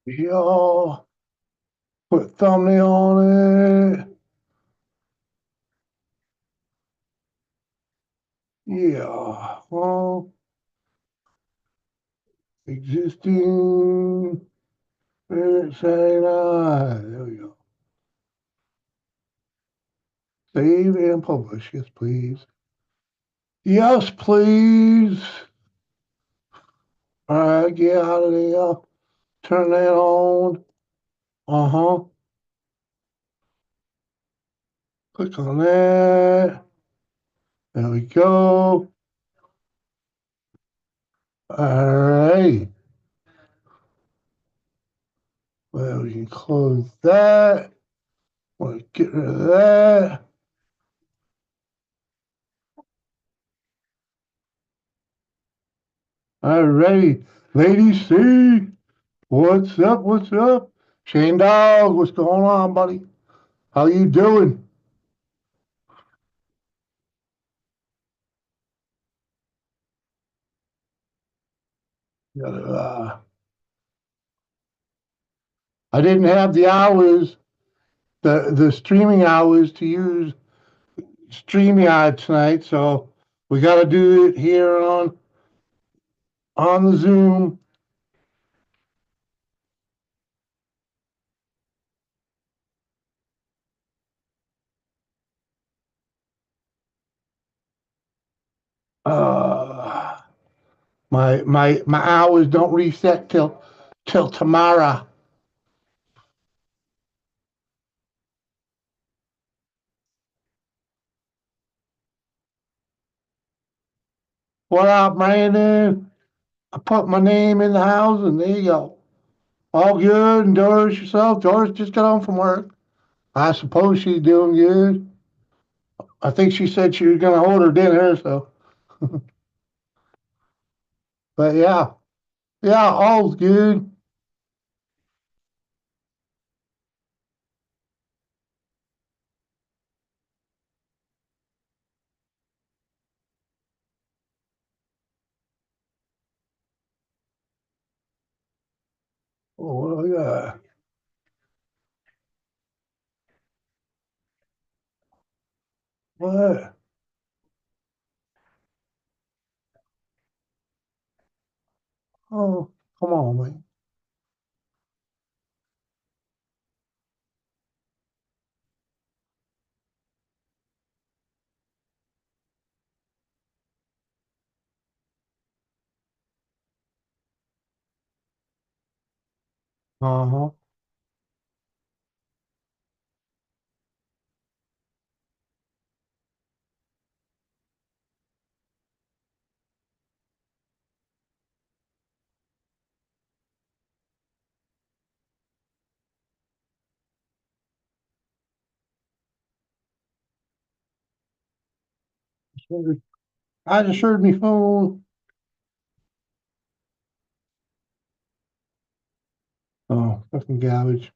Yeah, put thumbnail on it. Yeah, well, existing. Say there we go. Save and publish. Yes, please. Yes, please. All right, get out of there. Turn that on. Uh-huh. Click on that. There we go. All right. Well, we can close that. Want to get rid of that. All right. Lady C, what's up? What's up? Shane Dog, what's going on, buddy? How you doing? Uh, I didn't have the hours, the streaming hours to use StreamYard tonight, so we got to do it here on the Zoom. Uh, my hours don't reset till tomorrow. What up, Brandon? I put my name in the house, and there you go. All good. And Doris yourself? Doris just got home from work. I suppose she's doing good. I think she said she was going to order dinner. So, but yeah, yeah, all's good. Oh, yeah. What? Oh, come on, man. Uh huh. I just heard me phone. Oh, fucking garbage.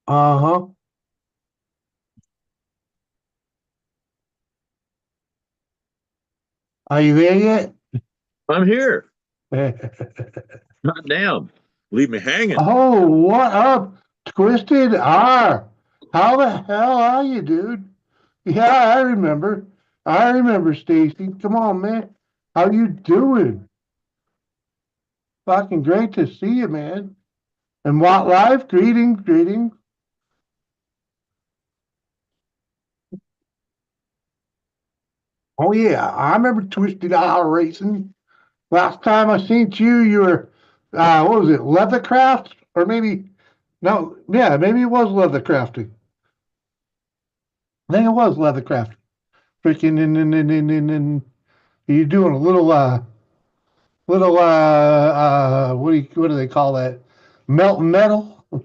Uh huh. Are you there yet? I'm here. Not down. Leave me hanging. Oh, what up, Twisted R? How the hell are you, dude? Yeah, I remember. I remember, Stacy. Come on, man. How you doing? Fucking great to see you, man. And what life? Greetings, greetings. Oh yeah, I remember Twisted R racing. Last time I seen you, you were what was it, Leathercraft? Or maybe no, yeah, maybe it was Leathercrafting. I think it was Leathercraft. Freaking and you're doing a little little what do they call that? Melting metal. But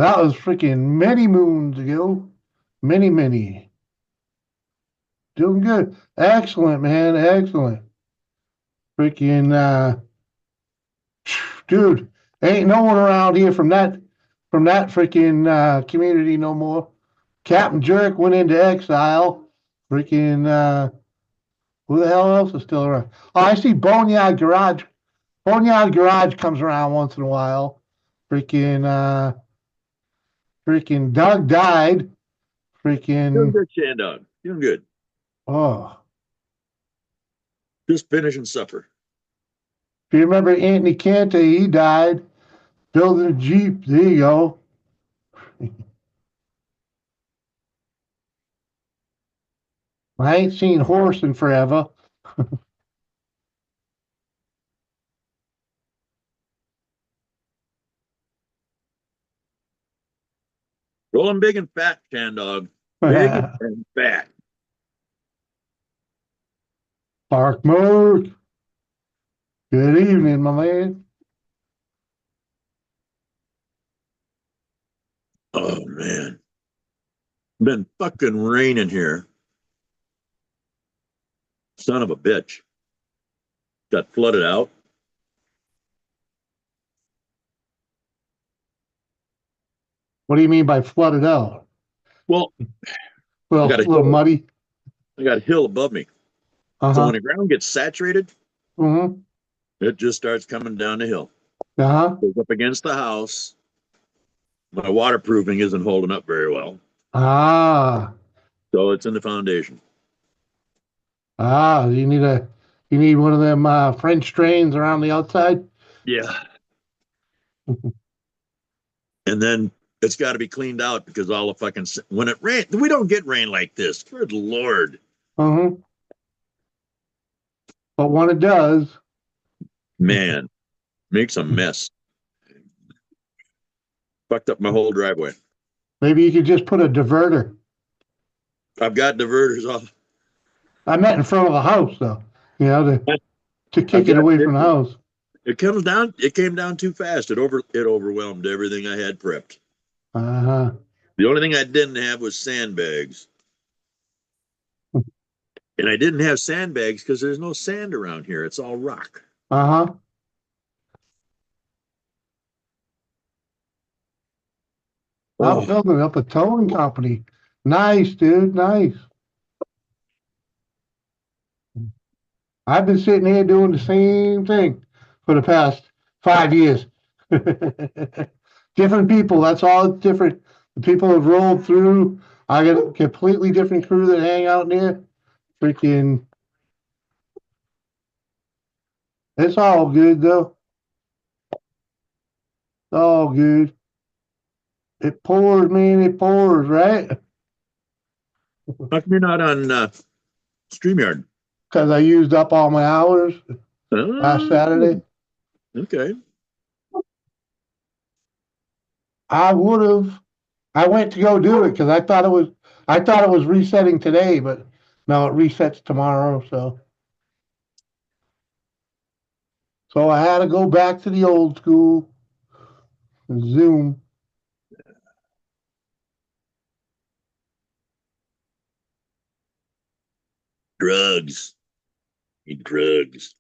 that was freaking many moons ago. Many. Doing good. Excellent, man. Excellent. Freaking dude, ain't no one around here from that freaking community no more. Captain Jerk went into exile. Freaking who the hell else is still around? Oh, I see Boneyard Garage. Boneyard Garage comes around once in a while. Freaking freaking Doug died. Doing Freaking good, Shandog. Doing good. oh. Just finishing supper. If you remember Anthony Cante, he died building a Jeep. There you go. I ain't seen horse in forever. Rolling big and fat, Shandog. Big and fat. Park Mark. Good evening, my man. Oh man. Been fucking raining here. Son of a bitch. Got flooded out. What do you mean by flooded out? Well, I Well, got a a little hill. muddy. I got a hill above me. So when Uh-huh. the ground gets saturated, Mm-hmm. it just starts coming down the hill. Uh-huh. Goes up against the house. My waterproofing isn't holding up very well. Ah. So it's in the foundation. Ah. You need one of them French drains around the outside? Yeah. And then it's got to be cleaned out because all the fucking when it rains, we don't get rain like this. Good lord, Mm-hmm. But when it does, man, makes a mess. Fucked up my whole driveway. maybe you could just put a diverter. I've got diverters off. I meant in front of the house though. You know, to I've kick it got away it. from the house. It comes down. It came down too fast. It overwhelmed everything I had prepped. Uh-huh. The only thing I didn't have was sandbags, and I didn't have sandbags because there's no sand around here. It's all rock. Uh-huh. Out Oh building up a towing company. Nice, dude. Nice. I've been sitting here doing the same thing for the past 5 years. Different people, that's all it's different. The people have rolled through. I got a completely different crew that hang out there. Freaking, it's all good though. It's all good. It pours, man, it pours, right? how come you're not on Streamyard? Because I used up all my hours last Oh, Saturday. okay. I would have. I went to go do it because I thought it was resetting today, but no, it resets tomorrow. So I had to go back to the old school Zoom. Drugs. Need drugs.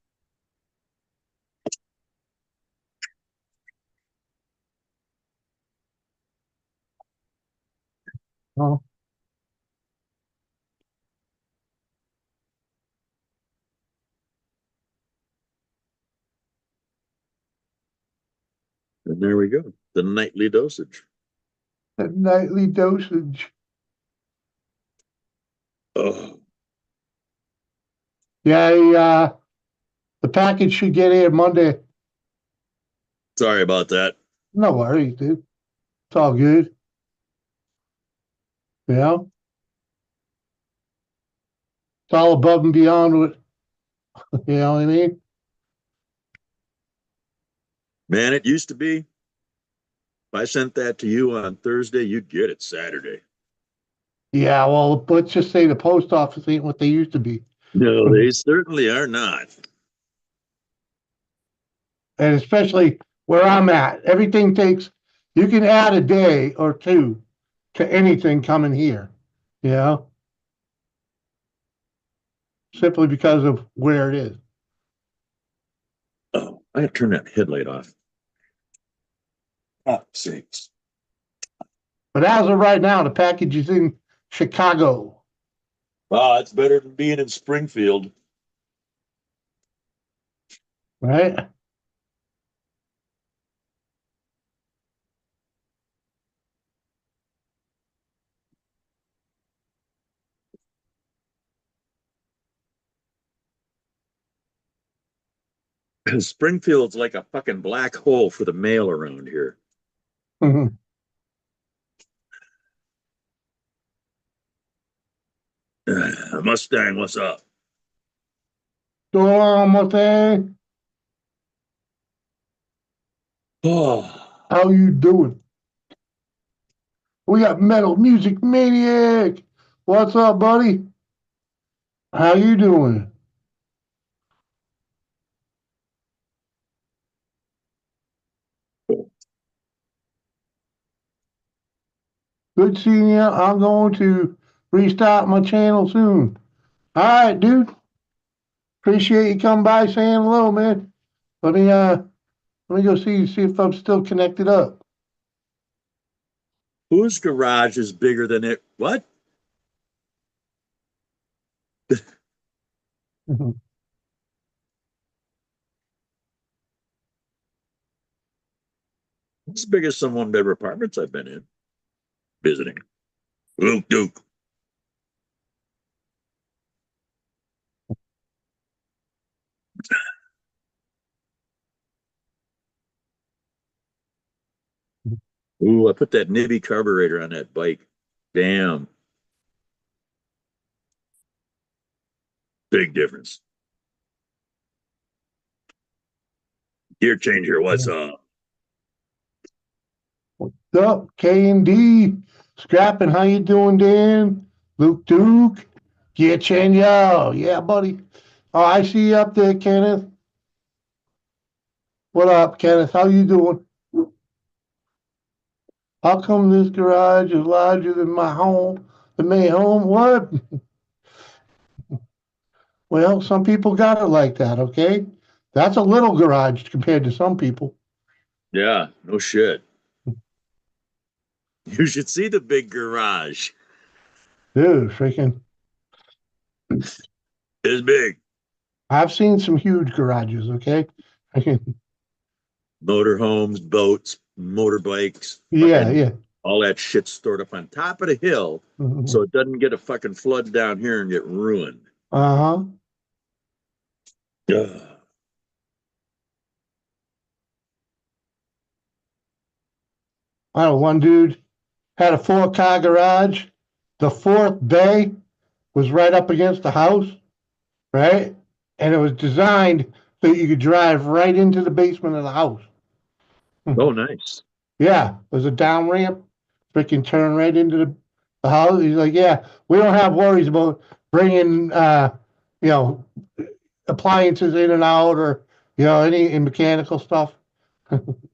Oh, And there we go. The nightly dosage. that nightly dosage. Oh, Yeah, the package should get here Monday. sorry about that. No worries, dude. It's all good. You know, it's all above and beyond what you know what I mean. Man, it used to be if I sent that to you on Thursday, you'd get it Saturday. Yeah, well, let's just say the post office ain't what they used to be. No, they certainly are not. and especially where I'm at, everything takes. You can add a day or two to anything coming here, you know, simply because of where it is. Oh, I had to turn that headlight off. Oh, sakes. But as of right now, the package is in Chicago, Oh, it's better than being in Springfield. right? Springfield's like a fucking black hole for the mail around here. Mhm. Mustang, what's up? Storm, Mustang, Oh, how you doing? We got Metal Music Maniac. What's up, buddy? How you doing? Good seeing you. I'm going to restart my channel soon. All right, dude. Appreciate you coming by saying hello, man. Let me go see if I'm still connected up. whose garage is bigger than it? What? Mhm. It's the biggest some one bedroom apartments I've been in visiting. Luke Duke. Ooh, I put that Nibby carburetor on that bike. Damn, big difference. Gear changer, what's up? What's up, K and D? Scrapping, how you doing, Dan? Luke Duke, get you, yo, yeah, buddy. Oh, I see you up there, Kenneth. What up, Kenneth? How you doing? How come this garage is larger than my home? The main home? What? Well, some people got it like that, okay? That's a little garage compared to some people. Yeah, no shit. You should see the big garage. Dude, freaking. It's big. I've seen some huge garages, okay? Freaking, Motorhomes, boats, motorbikes, yeah, fucking yeah. all that shit stored up on top of the hill so it doesn't get a fucking flood down here and get ruined. Uh-huh. Ugh. I know one dude had a 4-car garage. The fourth bay was right up against the house, right? And it was designed so you could drive right into the basement of the house. Oh, nice. Yeah, there's a down ramp, freaking turn right into the house. He's like, yeah, we don't have worries about bringing, you know, appliances in and out or, any mechanical stuff.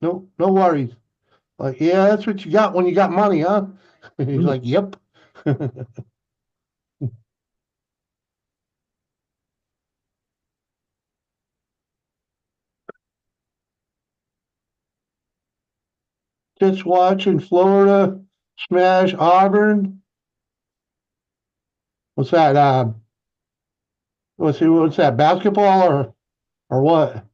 No, no worries. Like, yeah, that's what you got when you got money, huh? He's Mm. like, yep. Just watching Florida smash Auburn. What's that? What's that? Basketball or what?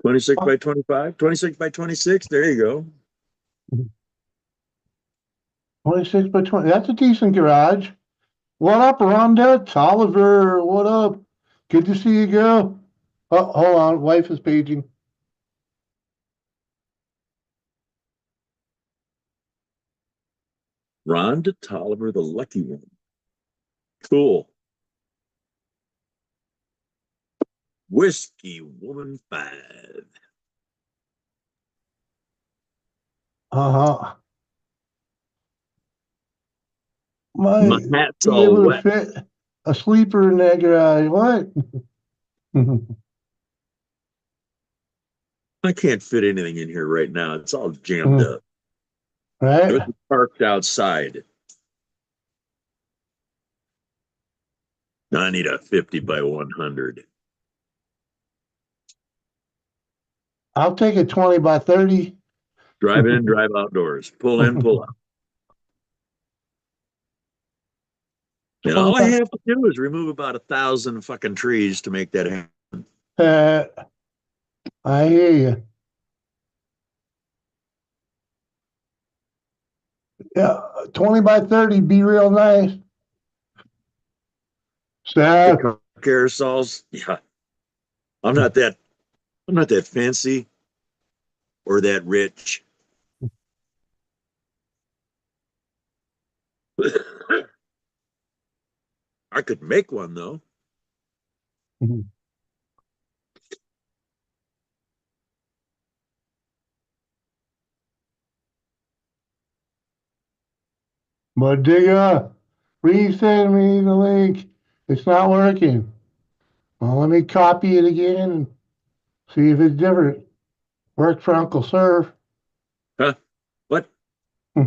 26 by 25, 26 by 26. There you go. 26 by 20. That's a decent garage. What up, Rhonda? Tolliver, what up? Good to see you, girl. Oh, hold on. Wife is paging. Rhonda Tolliver, the lucky one. Cool. Whiskey Woman 5. Uh-huh. My Might hat's be all able to wet. fit a sleeper in that garage. What? I can't fit anything in here right now. It's all jammed Mm, up. It right? was parked outside. I need a 50 by 100. I'll take a 20 by 30. Drive in, drive outdoors. Pull in, pull out. And 20 all I by, have to do is remove about 1,000 fucking trees to make that happen. uh, I hear you. Yeah, 20 by 30 be real nice. The Sad. aerosols, yeah. I'm not that I'm not that fancy or that rich. I could make one though. But digger, resend me the link. It's not working. Well, let me copy it again and see if it's different. Worked for Uncle Surf. Huh? What? but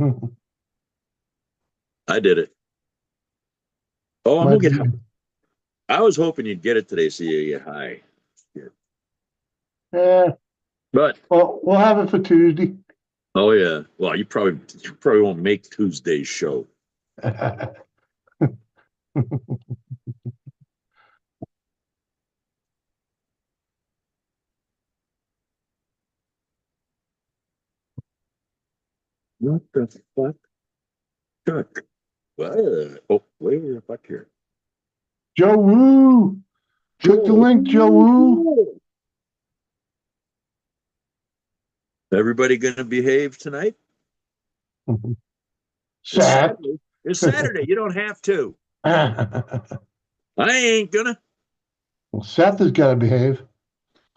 I did it. Oh, I'm gonna get high. I was hoping you'd get it today so you get high. yeah, But well, we'll have it for Tuesday. oh yeah. Well, you probably won't make Tuesday's show. What the fuck? Chuck. Oh, wait the fuck here. Joe Woo, click the Joe. link, Joe Woo. Everybody gonna behave tonight? It's Sad. Saturday. It's Saturday. You don't have to. I ain't gonna. Well, Seth has got to behave.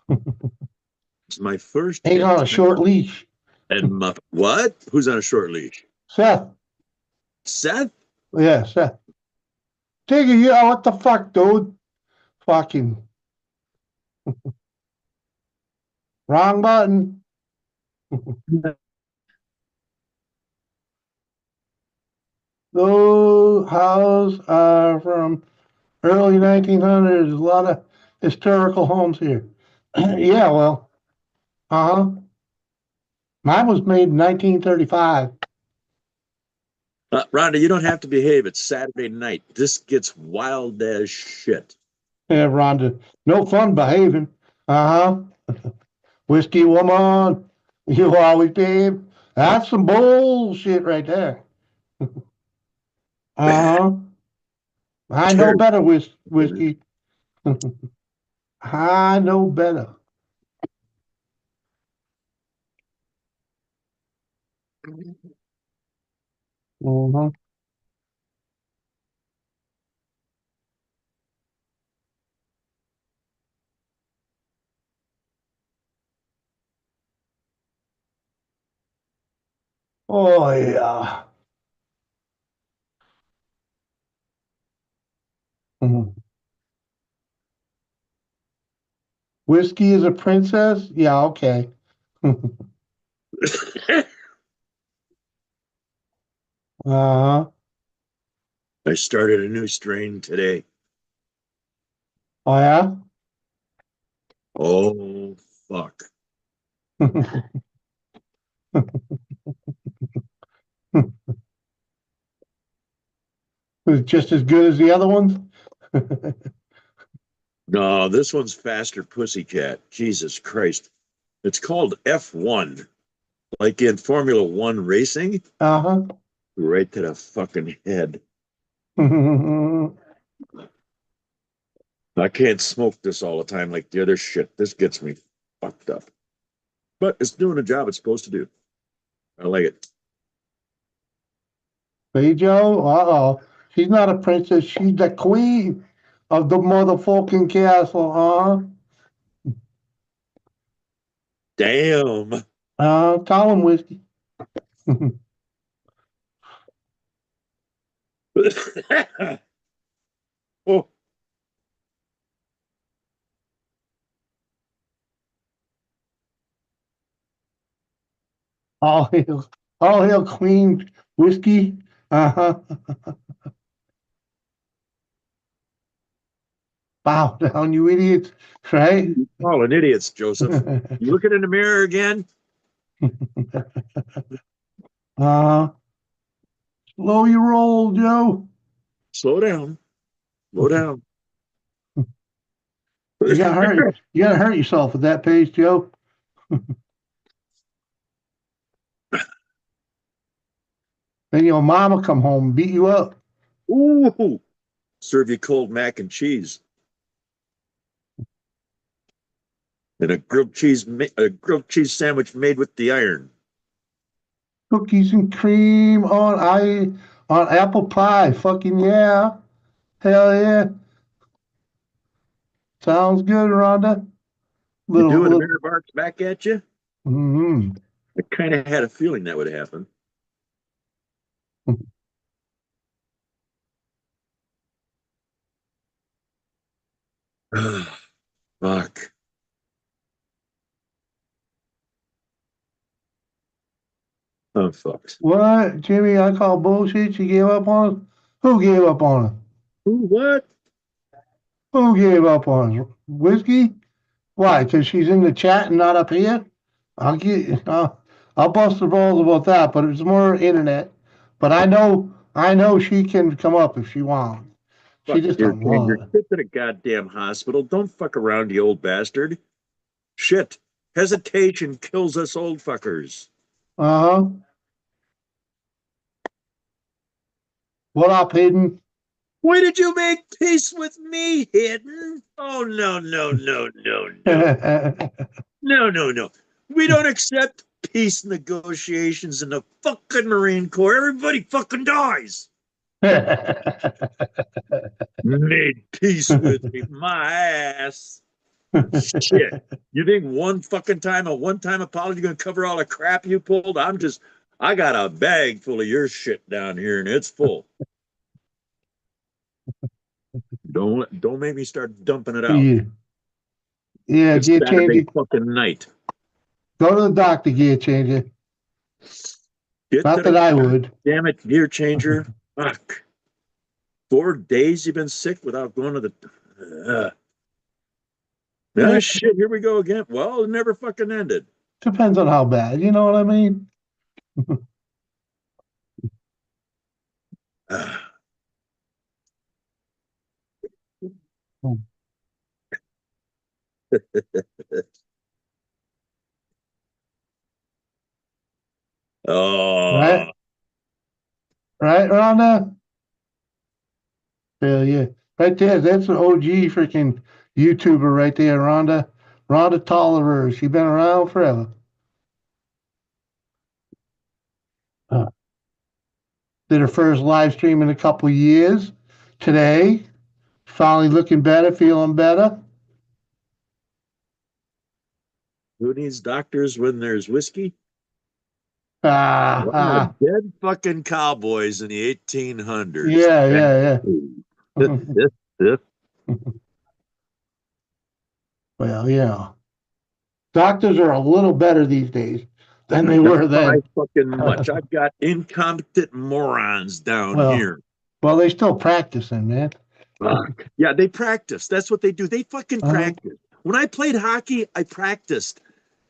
It's my first He's hit on a tonight. short leash. And what? Who's on a short leash? Seth. Seth? Yeah, Seth. Take it, yeah, what the fuck, dude? Fucking wrong button. Those houses are from early 1900s. A lot of historical homes here. Yeah, well, uh-huh. Mine was made in 1935. Rhonda, you don't have to behave. It's Saturday night. This gets wild as shit. Yeah, Rhonda. No fun behaving. Uh-huh. Whiskey woman. You always behave. That's some bullshit right there. Uh-huh. I know Terry. better, whiskey. I know better. Uh-huh. Oh, yeah. Mhm. Whiskey is a princess? Yeah, okay. Uh-huh. I started a new strain today. Oh, yeah? Oh, fuck. Is it just as good as the other ones? No, this one's faster pussycat. Jesus Christ. It's called F1, like in Formula One racing, Uh-huh. right to the fucking head. I can't smoke this all the time like the other shit. This gets me fucked up. But it's doing the job it's supposed to do. I like it. Hey, Joe? Uh-oh. She's not a princess. She's the queen of the motherfucking castle, huh? Damn. Call him whiskey. Oh, all hail Queen whiskey. Uh-huh. Bow down, you idiots, right? Calling idiots, Joseph. You looking in the mirror again? uh, slow your roll, Joe. Slow down. Slow down. You gotta hurt yourself with that pace, Joe. Then your mama come home and beat you up. Ooh, serve you cold mac and cheese and a grilled cheese sandwich made with the iron. Cookies and cream on apple pie. Fucking yeah. Hell yeah. Sounds good, Rhonda. You do, and the Little mirror barks back at you. mm-hmm. I kind of had a feeling that would happen. Fuck. I'm fucked. What, Jimmy? I call bullshit. You gave up on us. Who gave up on us? Ooh, what? Who gave up on us? Whiskey? Why? Because she's in the chat and not up here? I'll bust the balls about that, but it's more internet. But I know she can come up if she wants. She Fuck, just dear don't changer. want. Get to the goddamn hospital. Don't fuck around, you old bastard. Shit. Hesitation kills us old fuckers. Uh huh. What up, Hayden? Why did you make peace with me, Hidden? Oh, no, no, no, no, no. No, no, no. We don't accept peace negotiations in the fucking Marine Corps. Everybody fucking dies. Made peace with me. My ass. Shit. You think a one time apology gonna cover all the crap you pulled? I got a bag full of your shit down here and it's full. Don't make me start dumping it out. Yeah, yeah, It's gear Saturday changer. fucking night. Go to the doctor, gear changer. Get Not to the that I would. goddamn it, gear changer. Fuck. 4 days you've been sick without going to the. Ah, Yeah, shit, here we go again. Well, it never fucking ended. depends on how bad. You know what I mean? Ah. Right, Oh, right, Rhonda. Hell yeah, right there. That's an OG freaking YouTuber right there, Rhonda. Rhonda Tolliver. She's been around forever. Uh, did her first live stream in a couple years. Today, finally looking better, feeling better. who needs doctors when there's whiskey? Ah, Well, ah, dead fucking cowboys in the 1800s. yeah, yeah, yeah. Well, yeah. Doctors are a little better these days than they Not were by then. fucking much. I've got incompetent morons down well, here. well, they still practicing, man. Fuck. Yeah, they practice. That's what they do. They fucking Uh-huh, practice. When I played hockey, I practiced.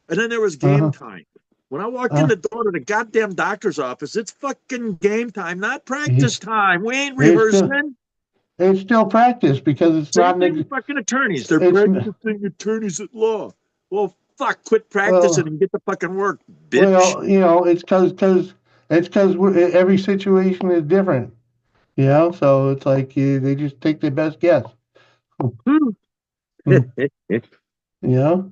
And then there was game uh-huh. time. When I walk in Uh, the door to the goddamn doctor's office, it's fucking game time, not yeah. practice time. We ain't It's still rehearsing. it's still practice because it's Same not thing with fucking attorneys. They're it's practicing attorneys at law. Well, fuck, quit practicing well and get the fucking work, bitch. well it's because every situation is different. So it's like they just take their best guess. The You know,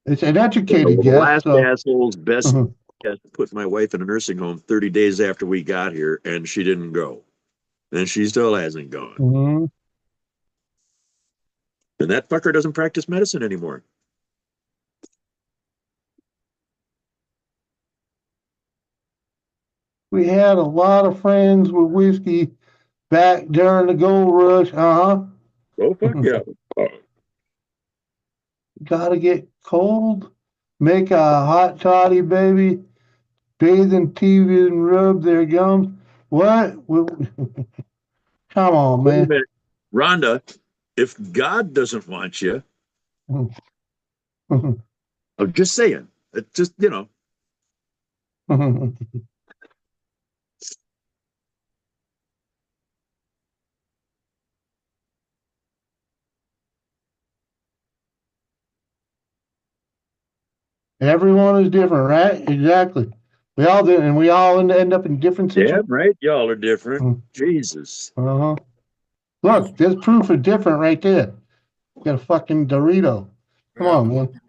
it's an educated guess. last So asshole's best mhm, guess put my wife in a nursing home 30 days after we got here, and she didn't go. And she still hasn't gone. mhm. And that fucker doesn't practice medicine anymore. We had a lot of friends with whiskey back during the gold rush. Oh, fuck Uh-huh. yeah. Gotta get cold. Make a hot toddy, baby. bathe in TV and rub their gums. What? Come on, Wait a man. minute. Rhonda, if God doesn't want you, I'm just saying. It just, Everyone is different, right? Exactly. We all do, and we all end up in different yeah, situations. right. Y'all are different. Jesus. Uh-huh. Look, there's proof of different right there. Got a fucking Dorito. Come Yeah, on, man.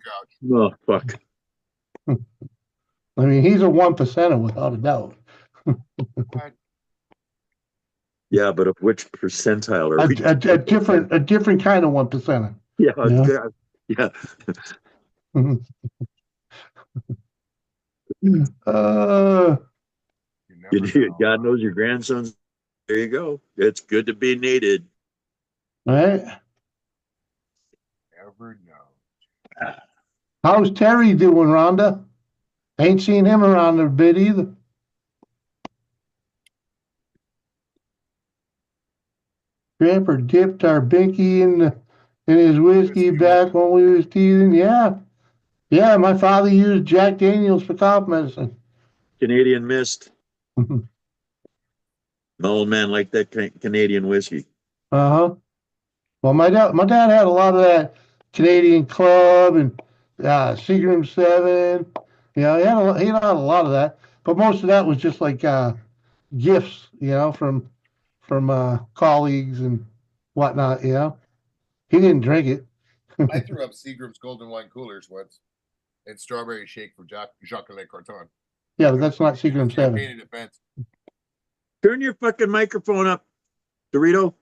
Oh, fuck. I mean, he's a 1%er without a doubt. Yeah, but of which percentile are A, we? a different kind of 1%er. Yeah, Yeah. yeah. uh, God knows your grandson's. There you go. It's good to be needed. right. Never know. How's Terry doing, Rhonda? Ain't seen him around a bit either. Grandpa dipped our binky in his whiskey back when we was teething. Yeah. Yeah, my father used Jack Daniels for cough medicine. Canadian Mist. My old man liked that Canadian whiskey. Uh-huh. Well, my dad had a lot of that Canadian Club and Seagram 7. You know, he had a lot of that, but most of that was just like gifts, from colleagues and whatnot. He didn't drink it. I threw up Seagram's Golden Wine Coolers once and Strawberry Shake from Jacques Le Carton. Yeah, but that's not Seagram 7. Champagne in defense. Turn your fucking microphone up, Dorito.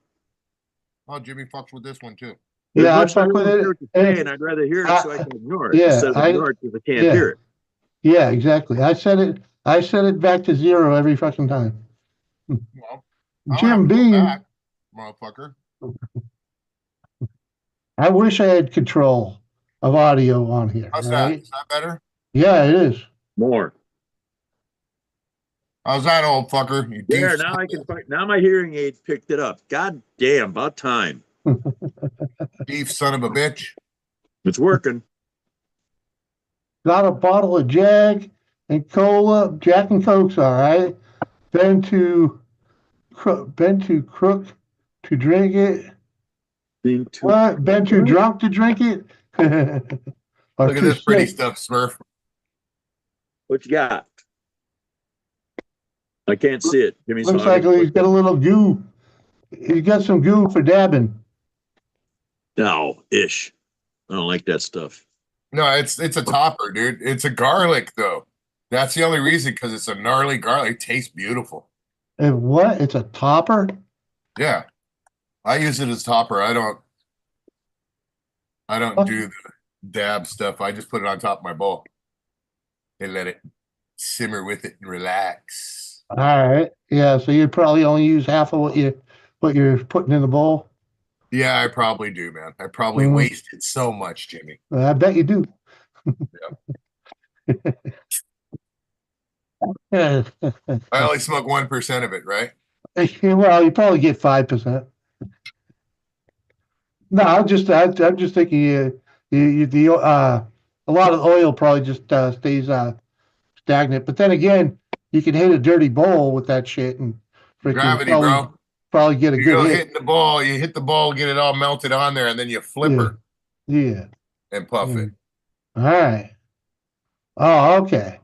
Oh, Jimmy fucks with this one too. As Yeah, I much as I fuck with want to hear what it. you're saying, I'd rather hear it so I can ignore it Yeah, instead of ignore it because I can't yeah, hear it. yeah, exactly. I set it back to 0 every fucking time. Well, I'll have Jim to go Beam, back, motherfucker. I wish I had control of audio on here, How's that? right? Is that better? Yeah, it is. More. How's that, old fucker? You There, deep now I can find. Now my hearing aid picked it up. God damn, about time. beef son of a bitch. It's working. Got a bottle of Jack and Cola, Jack and Cokes, all right. Been to Crook to drink it. What? Been too drunk to drink it? Or Look at too this pretty sick? stuff, Smurf. What you got? I can't see it. Give me Looks some. like he's got a little goo. He's got some goo for dabbing. No, ish. I don't like that stuff. No, it's a topper, dude. It's a garlic though. That's the only reason, because it's a gnarly garlic. It tastes beautiful. And what? It's a topper? Yeah. I use it as topper. I don't What? do the dab stuff. I just put it on top of my bowl and let it simmer with it and relax. All right. Yeah, so you'd probably only use half of what you're putting in the bowl. Yeah, I probably do, man. I probably wasted so much, Jimmy. I bet you do. Yeah. I only smoke 1% of it, right? Well, you probably get 5%. No, I'm just thinking a lot of oil probably just stays stagnant. But then again, you can hit a dirty bowl with that shit and freaking Gravity, bro. probably get a You good go hit. hitting the ball, you hit the ball, get it all melted on there, and then you flip her Yeah. and puff it. All right. Oh, okay.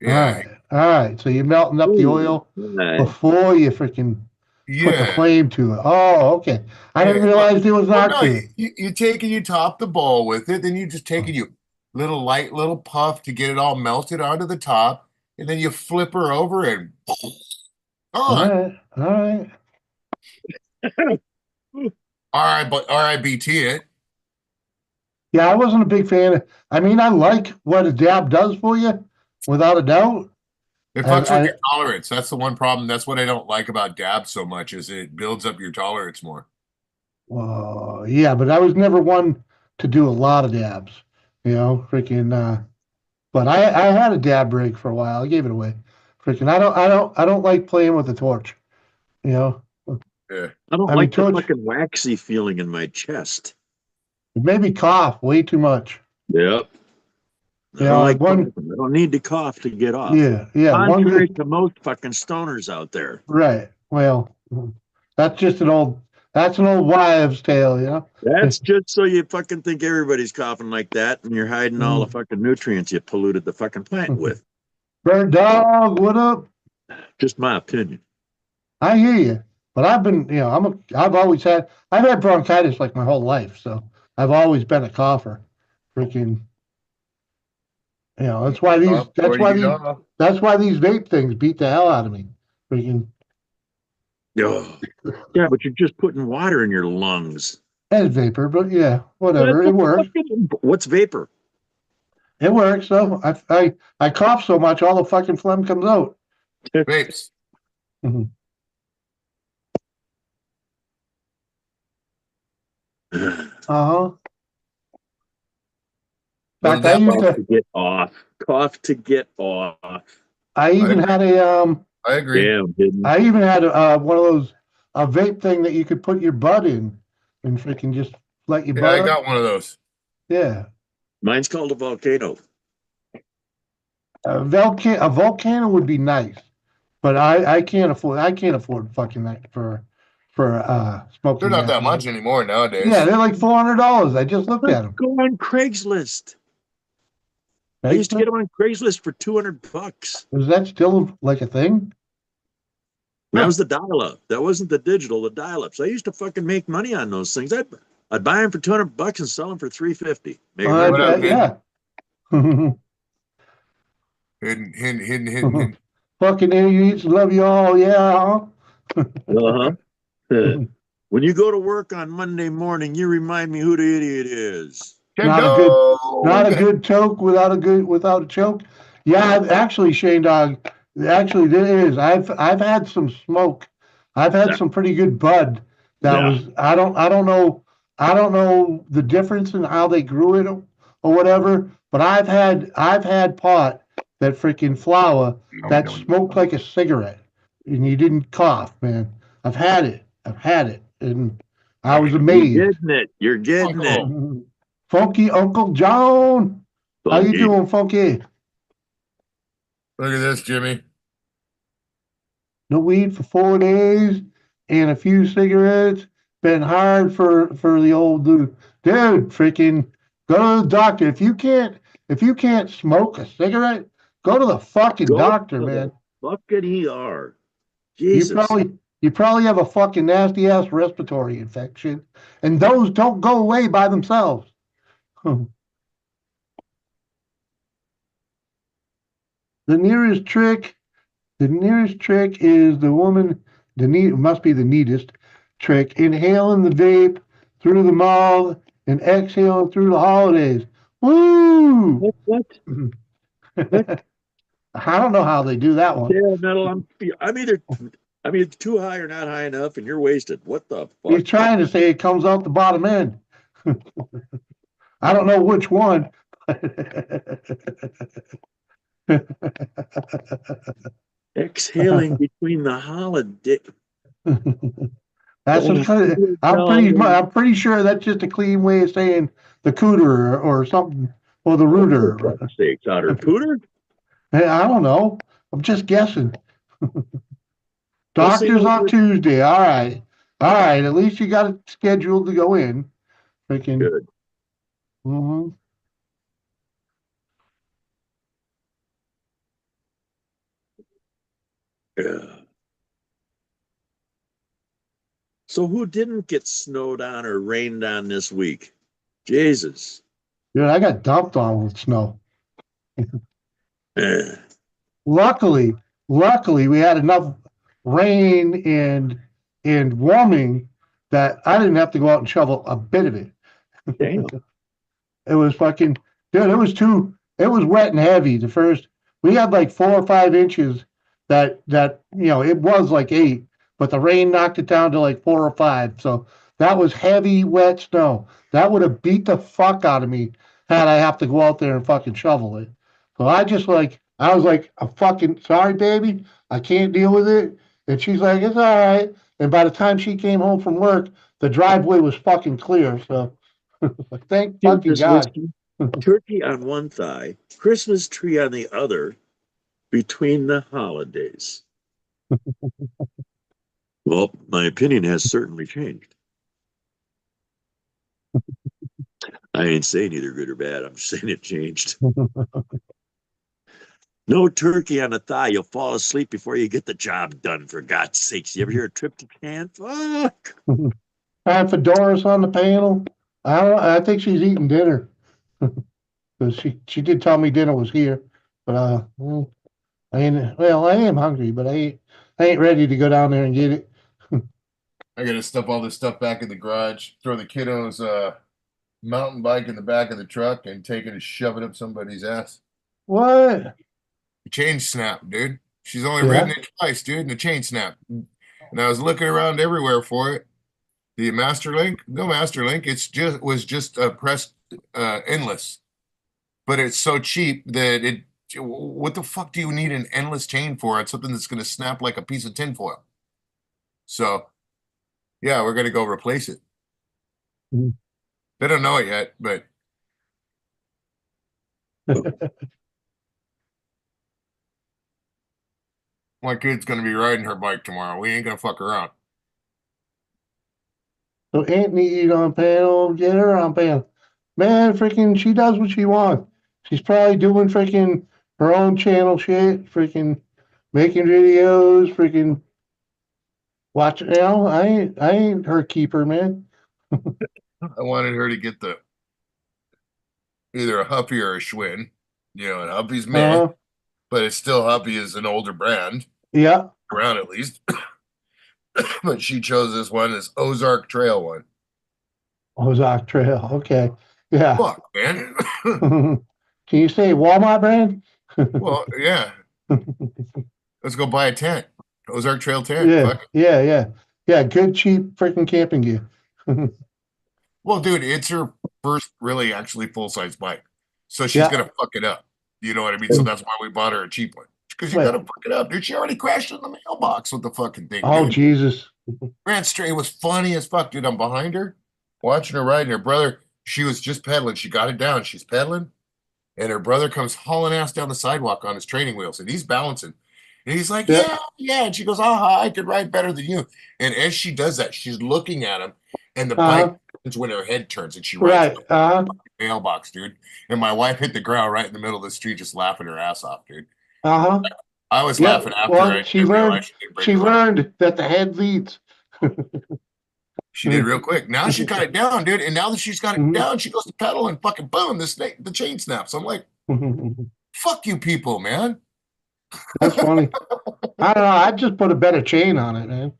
All Yeah. right. All right. So you're melting up the oil before you freaking put the flame to it. Oh, okay. I didn't realize there was that to it. You take and you top the bowl with it, then you just take and you little puff to get it all melted onto the top, and then you flip her over and All right. All right. but RIBT it. Yeah, I wasn't a big fan of. I mean, I like what a dab does for you, without a doubt. It fucks with your tolerance. That's the one problem. That's what I don't like about dab so much, is it builds up your tolerance more. Well, yeah, but I was never one to do a lot of dabs. Freaking. But I had a dab rig for a while. I gave it away. Freaking, I don't like playing with the torch. You know, Yeah. I don't I mean, like the torch, fucking waxy feeling in my chest. it made me cough way too much. Yep. I You don't know, like like one, coughing. I don't need to cough to get off. yeah, one Contrary good, to most fucking stoners out there. right. Well, that's just that's an old wives' tale, you know. That's just so you fucking think everybody's coughing like that and you're hiding all the fucking nutrients you polluted the fucking plant with. Bird dog, what up? Just my opinion. I hear you, but I've been, you know, I've had bronchitis like my whole life, so I've always been a cougher. Freaking, you know, Before you get off. that's why these vape things beat the hell out of me. Freaking, Oh. Yeah, but you're just putting water in your lungs. and vapor, but yeah, What whatever, the it works. fucking, what's vapor? It works. So I cough so much, all the fucking phlegm comes out. Vapes. Mhm. Uh-huh. In Wasn't fact, I that used much? to. To get off. Cough to get off. I I even agree. had a I agree. Damn, didn't. I even had one of those a vape thing that you could put your bud in and freaking just let your Yeah, I bud up. got one of those. Yeah, Mine's called a volcano. a volcano would be nice, but I can't afford fucking that for They're smoking not that gasoline. much anymore Yeah, nowadays. they're like $400. I just looked at Let's them. go on Craigslist. I used to get them on Craigslist for $200. Is that still like a thing? That Huh. was the dial-up. That wasn't the digital, the dial-ups. I used to fucking make money on those things. I'd buy them for $200 and sell them for $350. Make What up, hidden? Yeah. Hidden. Fucking idiots, love you all, yeah. Uh-huh. When you go to work on Monday morning, you remind me who the idiot is. Ken Not a good, not a Dog. good choke without a choke. Yeah, actually, Shane Dog, actually there is. I've had some smoke. I've had Yeah. some pretty good bud. That Yeah. was I don't know the difference in how they grew it or whatever. But I've had pot that freaking flower that smoked like a cigarette, and you didn't cough, man. I've had it, and I was You're amazed. getting it. You're getting it. Uncle. Funky Uncle John. How you Funky. doing, Funky? Look at this, Jimmy. No weed for 4 days and a few cigarettes. Been hard for the old dude. Dude, freaking go to the doctor. If you can't smoke a cigarette, go to the fucking Go doctor, to man. the fucking ER. You Jesus. probably have a fucking nasty ass respiratory infection, and those don't go away by themselves. The nearest trick The nearest trick is the woman, must be the neatest trick, inhaling the vape through the mouth and exhaling through the holidays. Woo! What? What? I don't know how they do that one. Yeah, metal. I'm either too high or not high enough, and you're wasted. What the He's fuck? trying to say it comes out the bottom end. I don't know which one. Exhaling between the holiday. That's Oh, just kind of, I'm pretty sure that's just a clean way of saying the cooter or something, or the oh, for rooter. fuck's sakes, Otter Pooter. Hey, I don't know. I'm just guessing. We'll see Doctor's what on we're Tuesday. All right. All right. At least you got it scheduled to go in. Freaking. good. Mhm. Yeah. So who didn't get snowed on or rained on this week? Jesus. Dude, I got dumped on with snow. Eh. Luckily, luckily we had enough rain and warming that I didn't have to go out and shovel a bit of it. Damn. It was fucking dude, it was wet and heavy. We had like 4 or 5 inches that it was like 8, but the rain knocked it down to like 4 or 5. So that was heavy, wet snow. That would have beat the fuck out of me had I have to go out there and fucking shovel it. So I was like, I'm fucking sorry, baby. I can't deal with it. And she's like, it's all right. And by the time she came home from work, the driveway was fucking clear. So thank Dude, fucking this God. whiskey, turkey on one thigh, Christmas tree on the other, between the holidays. Well, my opinion has certainly changed. I ain't saying either good or bad. I'm just saying it changed. No turkey on the thigh. You'll fall asleep before you get the job done, for God's sakes. You ever hear a tryptophan? Fuck. I have Fedora's on the panel. I don't. I think she's eating dinner because she did tell me dinner was here. But I ain't. Well, I am hungry, but I ain't ready to go down there and get it. I gotta stuff all this stuff back in the garage, throw the kiddo's mountain bike in the back of the truck, and take it and shove it up somebody's ass. What? The chain snapped, dude. She's only Yeah. ridden it twice, dude, and the chain snapped. And I was looking around everywhere for it. The master link, no master link. It's just was just pressed endless, but it's so cheap that it. What the fuck do you need an endless chain for? It's something that's going to snap like a piece of tinfoil. So, yeah, we're going to go replace it. Mhm. They don't know it yet, but my kid's going to be riding her bike tomorrow. We ain't going to fuck around. So Anthony eat on panel, get her on panel. Man, freaking, she does what she wants. She's probably doing freaking her own channel shit, freaking making videos, freaking watching. I ain't her keeper, man. I wanted her to get the either a Huffy or a Schwinn. You know, and Huffy's meh, Uh, but it's still Huffy is an older brand, yeah, around at least. But she chose this one, this Ozark Trail one. Ozark Trail. Okay, yeah. Fuck, man. Can you say Walmart brand? Well, yeah. Let's go buy a tent. Ozark Trail tent. Yeah, Fuck it. yeah, yeah, yeah. Good, cheap, freaking camping gear. Well, dude, it's her first really actually full-size bike. So she's Yeah. gonna fuck it up. You know what I mean? So that's why we bought her a cheap one. Because you gotta Well, fuck it up, dude. She already crashed in the mailbox with the fucking thing, oh dude. Jesus. Ran straight. It was funny as fuck, dude. I'm behind her, watching her ride, and her brother, she was just pedaling. She got it down. She's pedaling, and her brother comes hauling ass down the sidewalk on his training wheels, and he's balancing. And he's like, Yeah. yeah, yeah. And she goes, aha, I could ride better than you. And as she does that, she's looking at him, and the bike Uh-huh. turns when her head turns, and she rides Right. into Uh-huh. the mailbox, dude. And my wife hit the ground right in the middle of the street, just laughing her ass off, dude. Uh-huh. I was Yeah. laughing after her. Well, I didn't realize she didn't break she her leg. learned that the head leads. She did real quick. Now she got it down, dude. And now that she's got it down, she goes to pedal and fucking boom, the chain snaps. I'm like, fuck you people, man. That's funny. I don't know. I'd just put a better chain on it, man.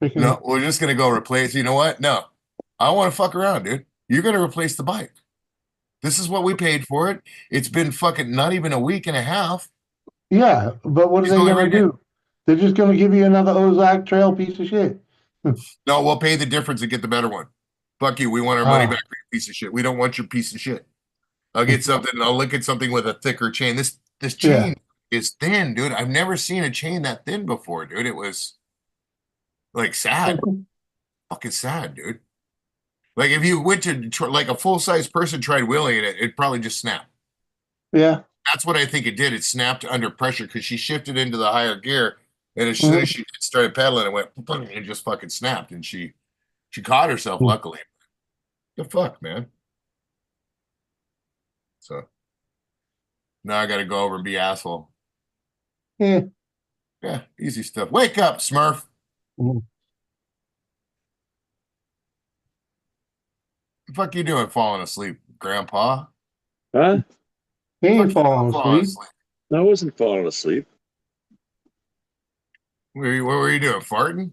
Freaking, No, we're just gonna go replace. You know what? No, I don't want to fuck around, dude. You're gonna replace the bike. This is what we paid for it. It's been fucking not even a week and a half. yeah, but what are She's they only gonna ridden it. do? They're just gonna give you another Ozark Trail piece of shit. No, we'll pay the difference and get the better one. Fuck you. We want our money back for your piece of shit. We don't want your piece of shit. I'll get something. I'll look at something with a thicker chain. This Yeah. chain is thin, dude. I've never seen a chain that thin before, dude. It was like sad, fucking sad, dude. Like if you went to like a full size person tried wheeling it, it'd probably just snap. Yeah. That's what I think it did. It snapped under pressure because she shifted into the higher gear, and as soon as Mhm. she started pedaling, it went and it just fucking snapped, and she caught herself. Luckily, the fuck, man. So now I got to go over and be asshole. Yeah. Yeah, easy stuff. Wake up, Smurf. Mhm. The fuck you doing falling asleep, Grandpa? Huh? He Fuck ain't you doing falling falling asleep. asleep? I wasn't falling asleep. What were you doing? Farting?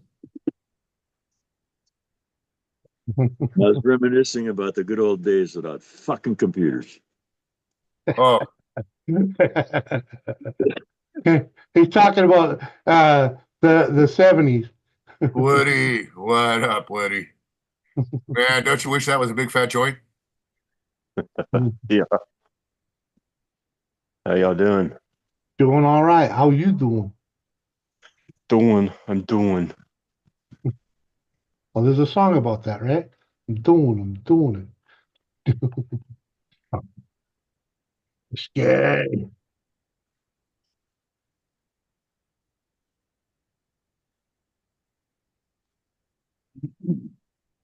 I was reminiscing about the good old days without fucking computers. Oh, He's talking about the 70s. Woody. What up, Woody? Man, don't you wish that was a big fat joint? Yeah. How y'all doing? Doing all right. How you doing? I'm doing. Well, there's a song about that, right? I'm doing it. Scary.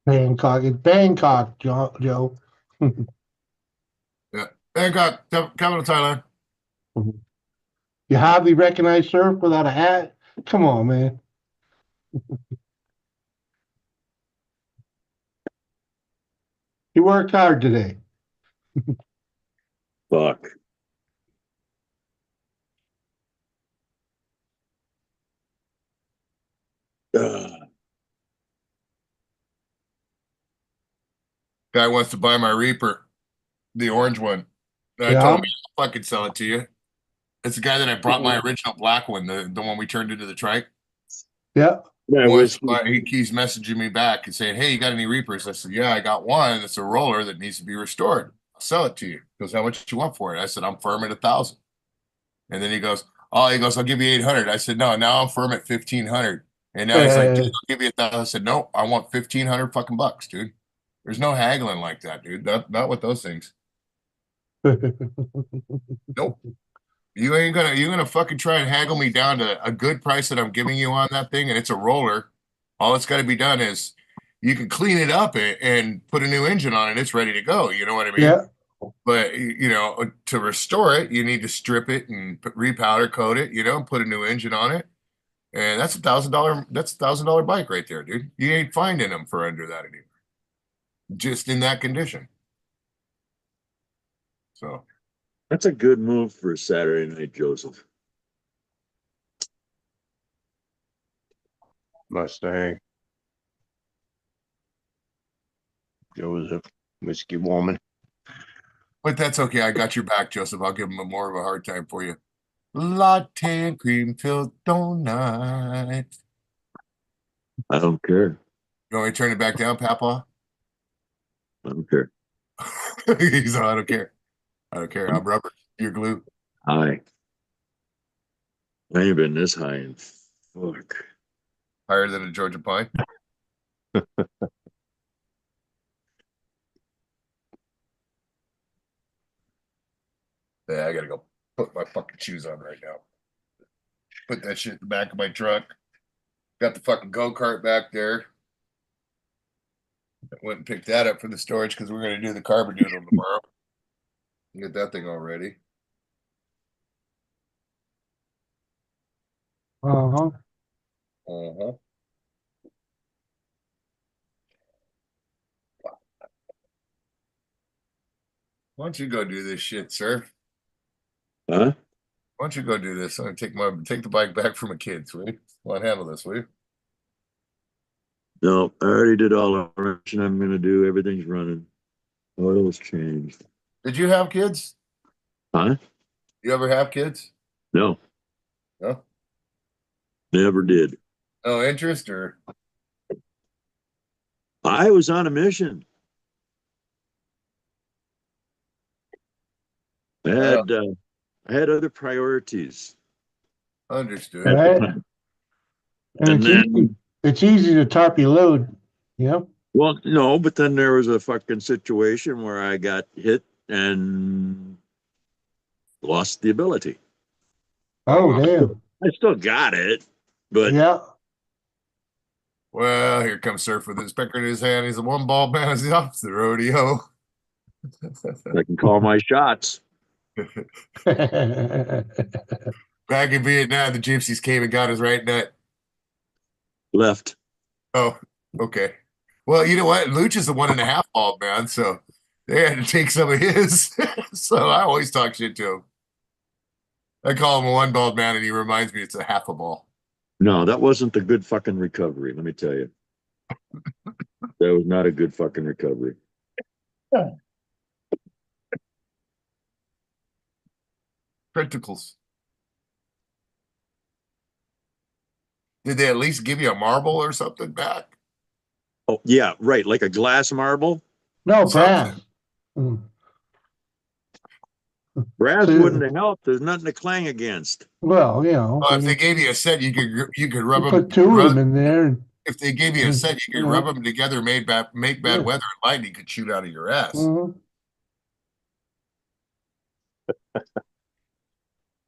Bangkok. It's Bangkok, Joe. Yeah. Bangkok, capital Thailand. You hardly recognize Surf without a hat? Come on, man. He worked hard today. Fuck. Uh, Guy wants to buy my Reaper, the orange one. And I told Yeah, him, I'll fucking sell it to you. It's the guy that I brought my original black one, the one we turned into the trike. yeah. yeah, whiskey. He keeps messaging me back and saying, "Hey, you got any Reapers?" I said, "Yeah, I got one. It's a roller that needs to be restored. I'll sell it to you." He goes, "How much do you want for it?" I said, "I'm firm at 1,000." And then he goes, "Oh," he goes, "I'll give you 800." I said, "No, now I'm firm at 1,500." And now he's like, "Dude, I'll give you 1,000." I said, "No, I want 1,500 fucking bucks, dude. There's no haggling like that, dude. Not with those things. Nope. You're gonna fucking try and haggle me down to a good price that I'm giving you on that thing, and it's a roller. All that's got to be done is you can clean it up and put a new engine on it. It's ready to go. You know what I mean? Yeah. But you know, to restore it, you need to strip it and repowder coat it. You know, and put a new engine on it. And that's $1,000. That's $1,000 bike right there, dude. You ain't finding them for under that anymore. Just in that condition. So That's a good move for a Saturday night, Joseph. Mustang. Joseph. Whiskey woman. but that's okay. I got your back, Joseph. I'll give him more of a hard time for you. Latte and cream filled donut. I don't care. You want me to turn it back down, Papa? I don't care. He's I don't care. I don't care. I'm rubber. You're glue. High. I ain't been this high in fuck. Higher than a Georgia pine. Yeah, I gotta go put my fucking shoes on right now. Put that shit in the back of my truck. Got the fucking go-kart back there. I went and picked that up for the storage because we're gonna do the carbon doodle tomorrow. Get that thing all ready. Uh-huh. Uh-huh. Why don't you go do this shit, sir? Huh? Why don't you go do this? I'm gonna take the bike back from my kids, will you? Well, handle this, will you? No, I already did all the operation I'm gonna do. Everything's running. Oil's changed. Did you have kids? Huh? You ever have kids? No, No? never did. No interest or I was on a mission. I uh, had I had other priorities understood. at the Right. time. And And then, it's easy to tarp your load. Yeah. well, no, but then there was a fucking situation where I got hit and lost the ability. Oh, Oh, wow. damn. I still got it, but Yeah. Well, here comes Surf with his pecker in his hand. He's a one ball man as he's off the rodeo. I can call my shots. Back in Vietnam, the gypsies came and got his right nut. Left. Oh, okay. Well, you know what? Luch is a 1.5 ball man, so they had to take some of his. So I always talk shit to him. I call him a one ball man, and he reminds me it's a half a ball. No, that wasn't a good fucking recovery, let me tell you. That was not a good fucking recovery. Criticals. Did they at least give you a marble or something back? Oh, yeah, right. Like a glass marble. No, Something. brass. Mm. Brass See, wouldn't have helped. There's nothing to clang against. well, you know, Well, if they gave you a set, you could rub you them. put two of them in there. And, If they gave you a set, you could Yeah. rub them together, make bad Yeah. weather, and lightning could shoot out of your ass. mhm.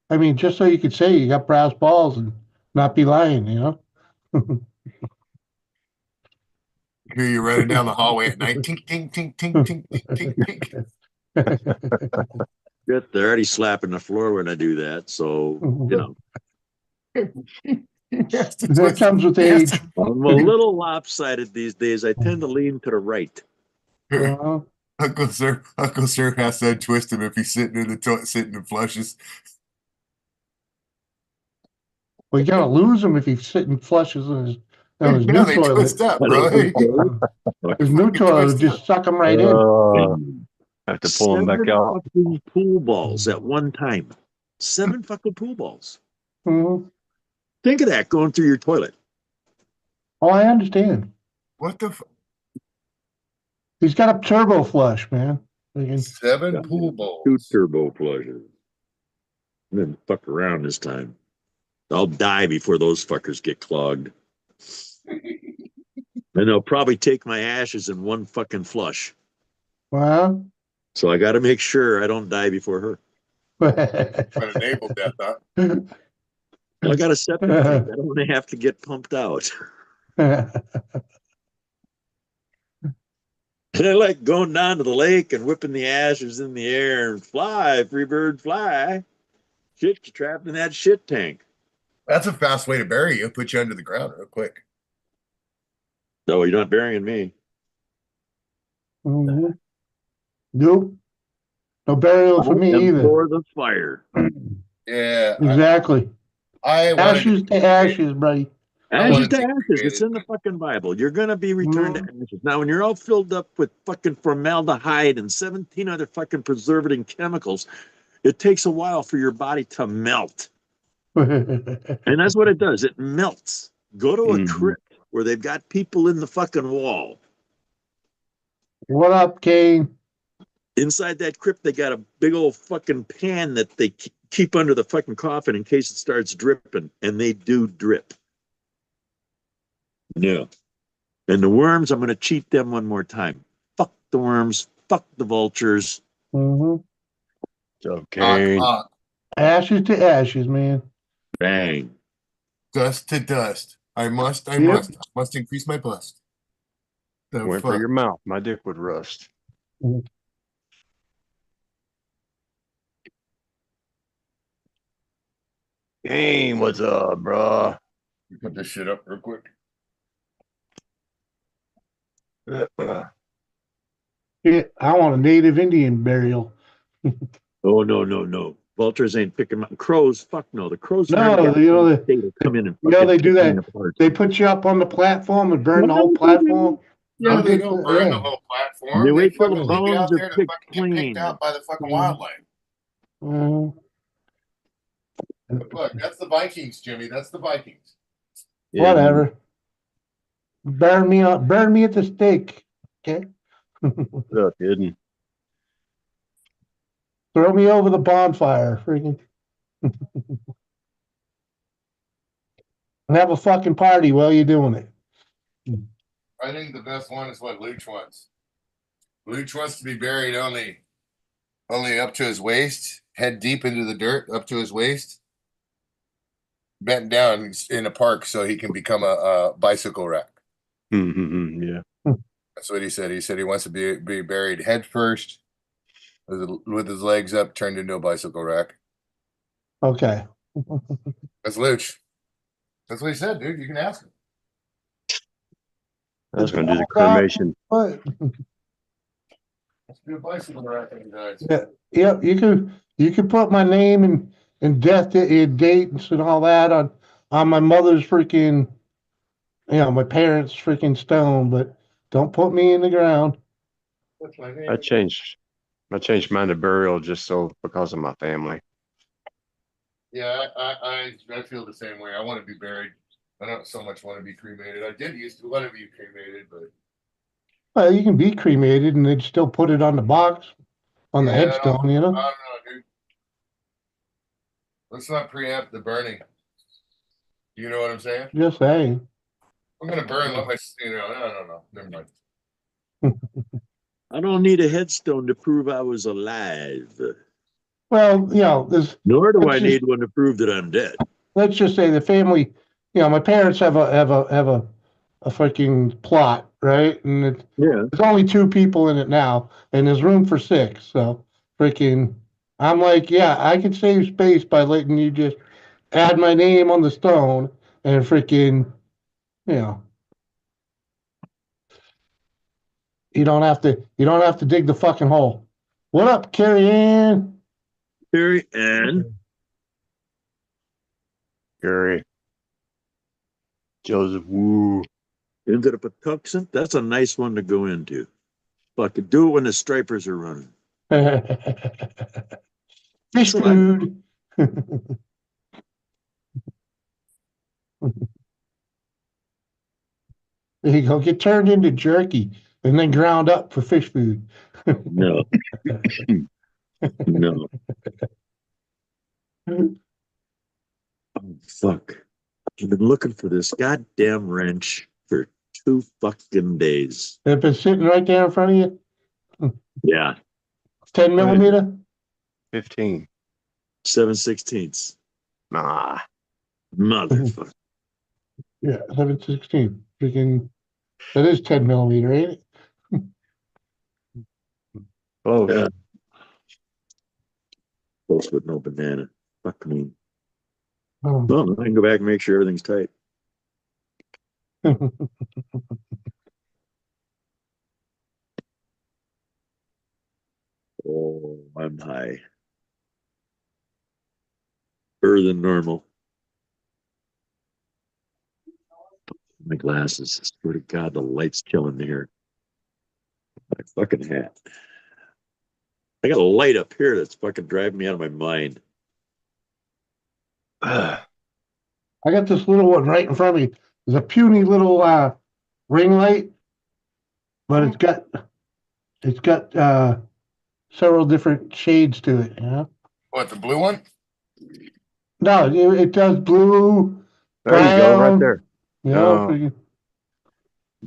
I mean, just so you could say you got brass balls and not be lying, you know? Hear you running down the hallway at night, tink, tink, tink, tink, tink, tink, tink, tink. Shit, they're already slapping the floor when I do that. So, you know, Yes, to That twist- comes with yes, age. I'm a little lopsided these days. I tend to lean to the right. Uh, Uncle Sir has to twist him if he's sitting in the toilet, sitting and flushes. well, you're gonna lose him if he's sitting flushes in his Yeah, new they toilet. twist up, I bro. don't think so. His new toilet would just suck him right in. Have to pull them back 7 out. fucking pool balls at one time. 7 fucking pool balls. Mhm. Think of that going through your toilet. Oh, I understand. What the He's got a turbo flush, man. Freaking- 7 pool balls? 2 turbo flushes. And then fuck around this time. I'll die before those fuckers get clogged. And they'll probably take my ashes in one fucking flush. Well, So I got to make sure I don't die before her. But enabled that, huh? I got a septic tank. I don't want to have to get pumped out. And I like going down to the lake and whipping the ashes in the air and fly, free bird, fly. Shit, you're trapped in that shit tank. That's a fast way to bury you. Put you under the ground real quick. No, you're not burying me. Mhm. Nope. No burial for me And either. for the fire. Yeah. Exactly. I wanted Ashes to to ashes, buddy. I Ashes wanted to to be ashes. It's cremated. in the fucking Bible. You're going to be returned to ashes. Now, when you're all filled up with fucking formaldehyde and 17 other fucking preservative chemicals, it takes a while for your body to melt. And that's what it does. It melts. Go to a Mhm. crypt where they've got people in the fucking wall. What up, Kane? Inside that crypt, they got a big old fucking pan that they keep under the fucking coffin in case it starts dripping. And they do drip. Yeah. And the worms, I'm going to cheat them one more time. Fuck the worms. Fuck the vultures. Mhm. Okay. Ashes to ashes, man. Bang. Dust to dust. I must increase my bust. The Went for fuck? your mouth. My dick would rust. Hey, what's up, bro? Put this shit up real quick. Yeah, I want a native Indian burial. Oh, no. Vultures ain't picking up. Crows, fuck no. The crows No, never got you know, they will come in and you know, fucking they do pick me that. apart. They put you up on the platform and burn the No, whole they platform. No, Yeah, they don't burn the Yeah. whole platform. They wait till fucking the leave it out bones are there to picked fucking get picked clean. out by the fucking Mhm. wildlife. Mhm. Look, that's the Vikings, Jimmy. That's the Vikings. Whatever. Burn me up. Burn me at the stake. Okay. What's up, Hidden? Throw me over the bonfire. Freaking. And have a fucking party while you're doing it. I think the best one is what Luch wants. Luch wants to be buried only up to his waist, head deep into the dirt, up to his waist, bent down in a park so he can become a bicycle rack. Mm-hmm. Yeah. That's what he said. He said he wants to be buried head first, with his legs up, turned into a bicycle rack. Okay. That's Luch. That's what he said, dude. You can ask him. I was going to do the cremation. What? Let's do a bicycle rack, guys. Yeah. Yep. You could put my name and death dates and all that on my mother's freaking, my parents' freaking stone, but don't put me in the ground. What's my name? I changed mine to burial just so because of my family. Yeah, I feel the same way. I want to be buried. I don't so much want to be cremated. I did used to want to be cremated, but Well, you can be cremated and they'd still put it on the box, on the yeah, headstone, I don't know, dude. Let's not preempt the burning. You know what I'm saying? Just saying. I'm gonna burn. Let my, no. Never mind. I don't need a headstone to prove I was alive. Well, there's Nor do let's I just need one to prove that I'm dead. let's just say the family. My parents have a freaking plot, right? And Yeah. there's only two people in it now, and there's room for six. So freaking, I'm like, yeah, I could save space by letting you just add my name on the stone and freaking, you know, you don't have to dig the fucking hole. What up, Carrie Ann? Carrie Ann. Gary. Joseph Woo. Into the Patuxent. That's a nice one to go into. Fucking do it when the stripers are running. Fish So I, food. There you go. Get turned into jerky and then ground up for fish food. no, no. Oh, fuck. I've been looking for this goddamn wrench for 2 fucking days. They've been sitting right there in front of you. Yeah. 10 millimeter. 15. 7/16. Nah. Motherfucker. Yeah, 7/16. Freaking, that is 10 millimeter, ain't it? Close. Yeah. Close with no banana. Fuck me. Oh. Well, I can go back and make sure everything's tight. Oh, I'm high. Further than normal. My glasses. I swear to God, the light's killing me here. My fucking hat. I got a light up here that's fucking driving me out of my mind. I got this little one right in front of me. There's a puny little ring light, but it's got several different shades to it. What, the blue one? No, it does blue, There you go, right brown. there. No.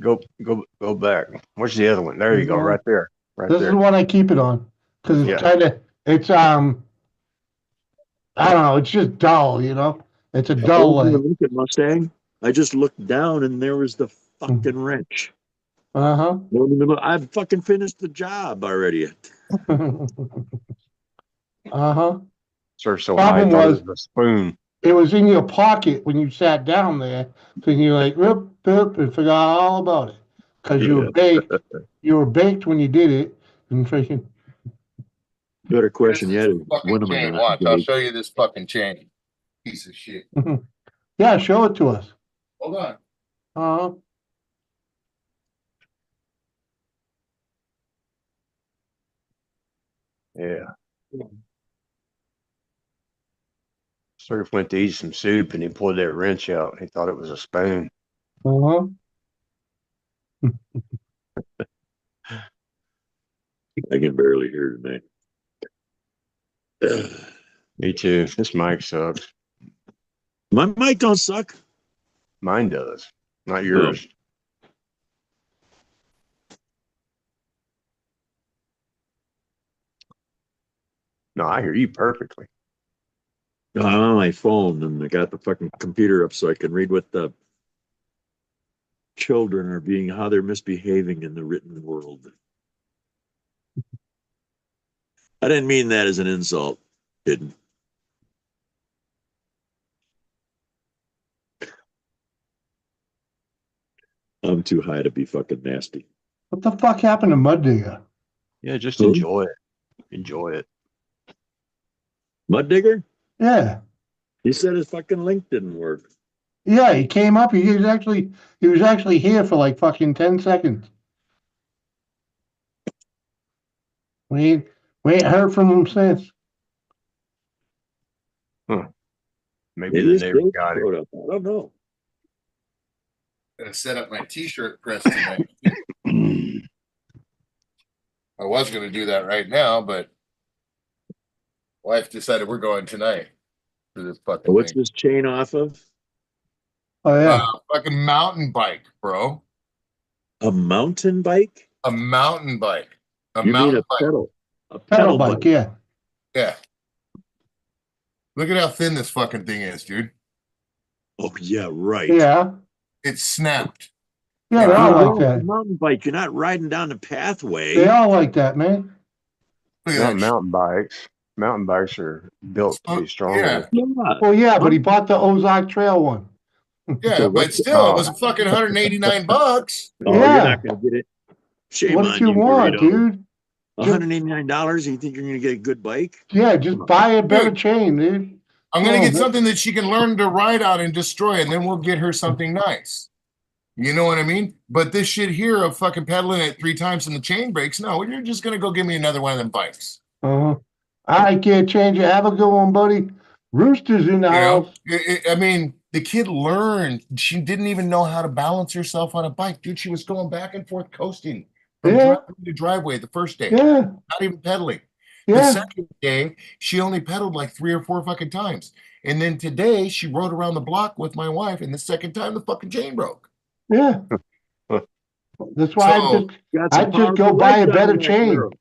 Freaking, Go back. Where's the other one? There you go, right there. Right this is there. the one I keep it on because it's Yeah. it's I don't know, it's just dull. It's a dull light. Look at Mustang. I just looked down and there was the fucking wrench. Uh I fucking finished the job already. huh. Uh-huh. Sir, so high, I Problem thought was, it was a spoon. it was in your pocket when you sat down there, so you like rip, rip, and forgot all about it because you were baked. You were baked when you did it, and freaking. Better This question is yet a is fucking when am I chain. not Watch, I'll baked? show you this fucking chain. Piece of shit. Yeah, show it to us. Hold on. Uh Yeah. Sir went to eat some soup and he pulled that wrench out. He thought it was a spoon. huh. I can barely hear tonight. Me too. This mic sucks. My mic don't suck. Mine does. Not Oh. yours. No, I hear you perfectly. I'm on my phone and I got the fucking computer up so I can read what the children are being, how they're misbehaving in the written world. I didn't mean that as an insult. Didn't. I'm too high to be fucking nasty. What the fuck happened to Mud Digger? Yeah, just Who? enjoy it. Enjoy it. Mud Digger? Yeah, He said his fucking link didn't work. yeah. He came up. He was actually here for like fucking 10 seconds. We ain't heard from him since. Maybe Maybe the his neighbor ghost got it. showed up. I don't know. Gonna set up my t-shirt press tonight. I was gonna do that right now, but wife decided we're going tonight. for this fucking What's thing. this chain off of? Oh yeah, Fucking mountain bike, bro. A mountain bike? A mountain bike. A You mean mountain a bike. pedal? A pedal pedal bike. Yeah, Yeah. Look at how thin this fucking thing is, dude. Oh yeah, right. yeah, It's snapped. yeah. And They're all I- like It's a that. mountain bike. You're not riding down the pathway. They all like that, man. Look at Not that shit. mountain bikes. Mountain bikes are built to be stronger. Yeah. Well, yeah, but he bought the Ozark Trail one. Yeah, but still, it was a fucking $189. Oh, you're Yeah. not going to get it. Shame What on did you you, want, Dorito. dude? $189. You think you're going to get a good bike? Yeah, just buy a better Dude. chain, dude. I'm gonna Oh, get man. something that she can learn to ride on and destroy, and then we'll get her something nice. You know what I mean? But this shit here of fucking pedaling it 3 times and the chain breaks, no, you're just gonna go give me another one of them bikes. I can't change it. Have a good one, buddy. Rooster's in the You know, house. I mean, the kid learned. She didn't even know how to balance herself on a bike, dude. She was going back and forth coasting from Yeah. driveway to driveway the first day, Yeah, not even pedaling. The yeah, second day, she only pedaled like 3 or 4 fucking times. And then today, she rode around the block with my wife, and the second time, the fucking chain broke. yeah. That's why So, Got I some just go powerful buy a legs on better that chain. girl.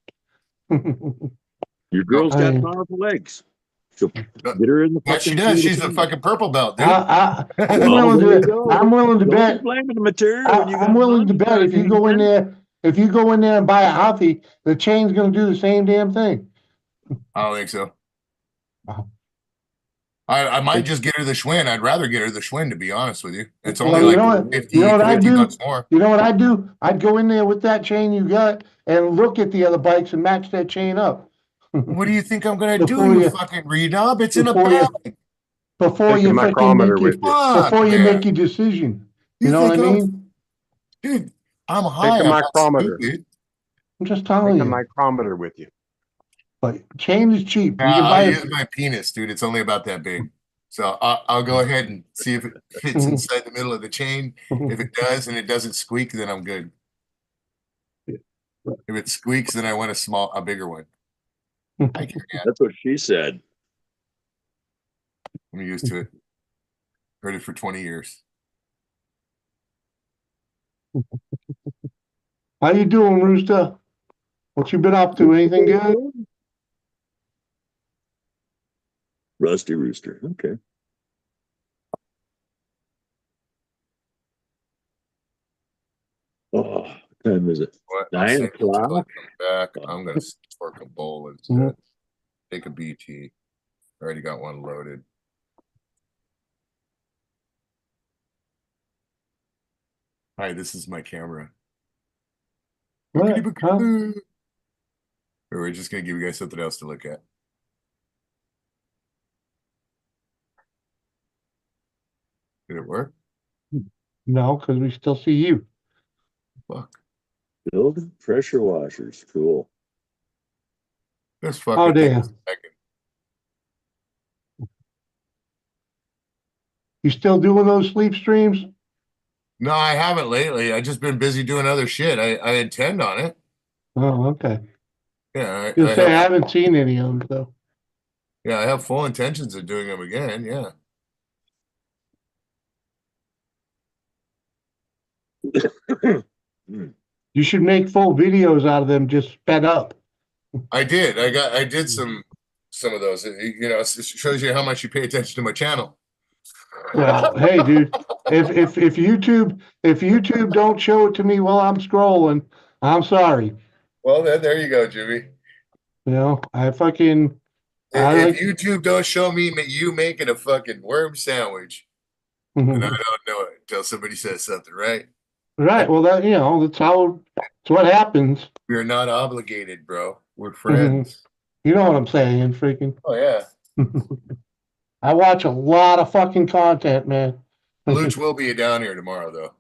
Your girl's I got mean- powerful legs. So get her in the yeah, fucking she does. pool She's of a fun. fucking purple belt, dude. I'm Well, willing there you to. go. I'm willing to Don't bet. be blaming the material when you got I'm willing to money bet on if you your go in hands. there, if you go in there and buy a Huffy, the chain's going to do the same damn thing. I don't think so. Wow. I might just get her the Schwinn. I'd rather get her the Schwinn, to be honest with you. It's Well, only you know like what? 50, You know what I 50 do? bucks more. You know what I do? I'd go in there with that chain you got and look at the other bikes and match that chain up. What do you think I'm gonna do, Before you you- fucking redub? It's in a before you- bag. Before Take you a freaking micrometer make your, with you. Fuck, before you man. make your decision. You You know what I think I'm- mean? Dude, I'm Take high. a I'm not micrometer. stupid. I'm just Take telling a you. micrometer with you. But chain is cheap. You Nah, can I'll buy use it. my penis, dude. It's only about that big. So I'll go ahead and see if it fits inside the middle of the chain. If it does and it doesn't squeak, then I'm good. If it squeaks, then I want a bigger one. I can, That's what she said. I'm used to it. Heard it for 20 years. How you doing, Rooster? What you been up to? Anything good? Rusty Rooster. Okay. Oh, what time is it? What? 9 save it till I o'clock? come back. I'm gonna torque a bowl instead. Mhm. Take a BT. Already got one loaded. Hi, this is my camera. What? Huh? Or we're just gonna give you guys something else to look at. Did it work? No, because we still see you. Fuck. Build pressure washers. Cool. This Oh, fucking thing damn. is second. You still doing those sleep streams? No, I haven't lately. I just been busy doing other shit. I intend on it. Oh, okay. Yeah, You I say I have, haven't seen any of them though. yeah, I have full intentions of doing them again. Yeah. You should make full videos out of them, just sped up. I did. I did some of those. You know, it shows you how much you pay attention to my channel. Well, hey, dude, if YouTube don't show it to me while I'm scrolling, I'm sorry. Well, then there you go, Jimmy. You know, I fucking I If like. YouTube don't show me you making a fucking worm sandwich, then I don't know it until somebody says something, right? Right. Well, that's what happens. We're not obligated, bro. We're friends. You know what I'm saying, freaking. Oh yeah. I watch a lot of fucking content, man. Luch will be down here tomorrow, though.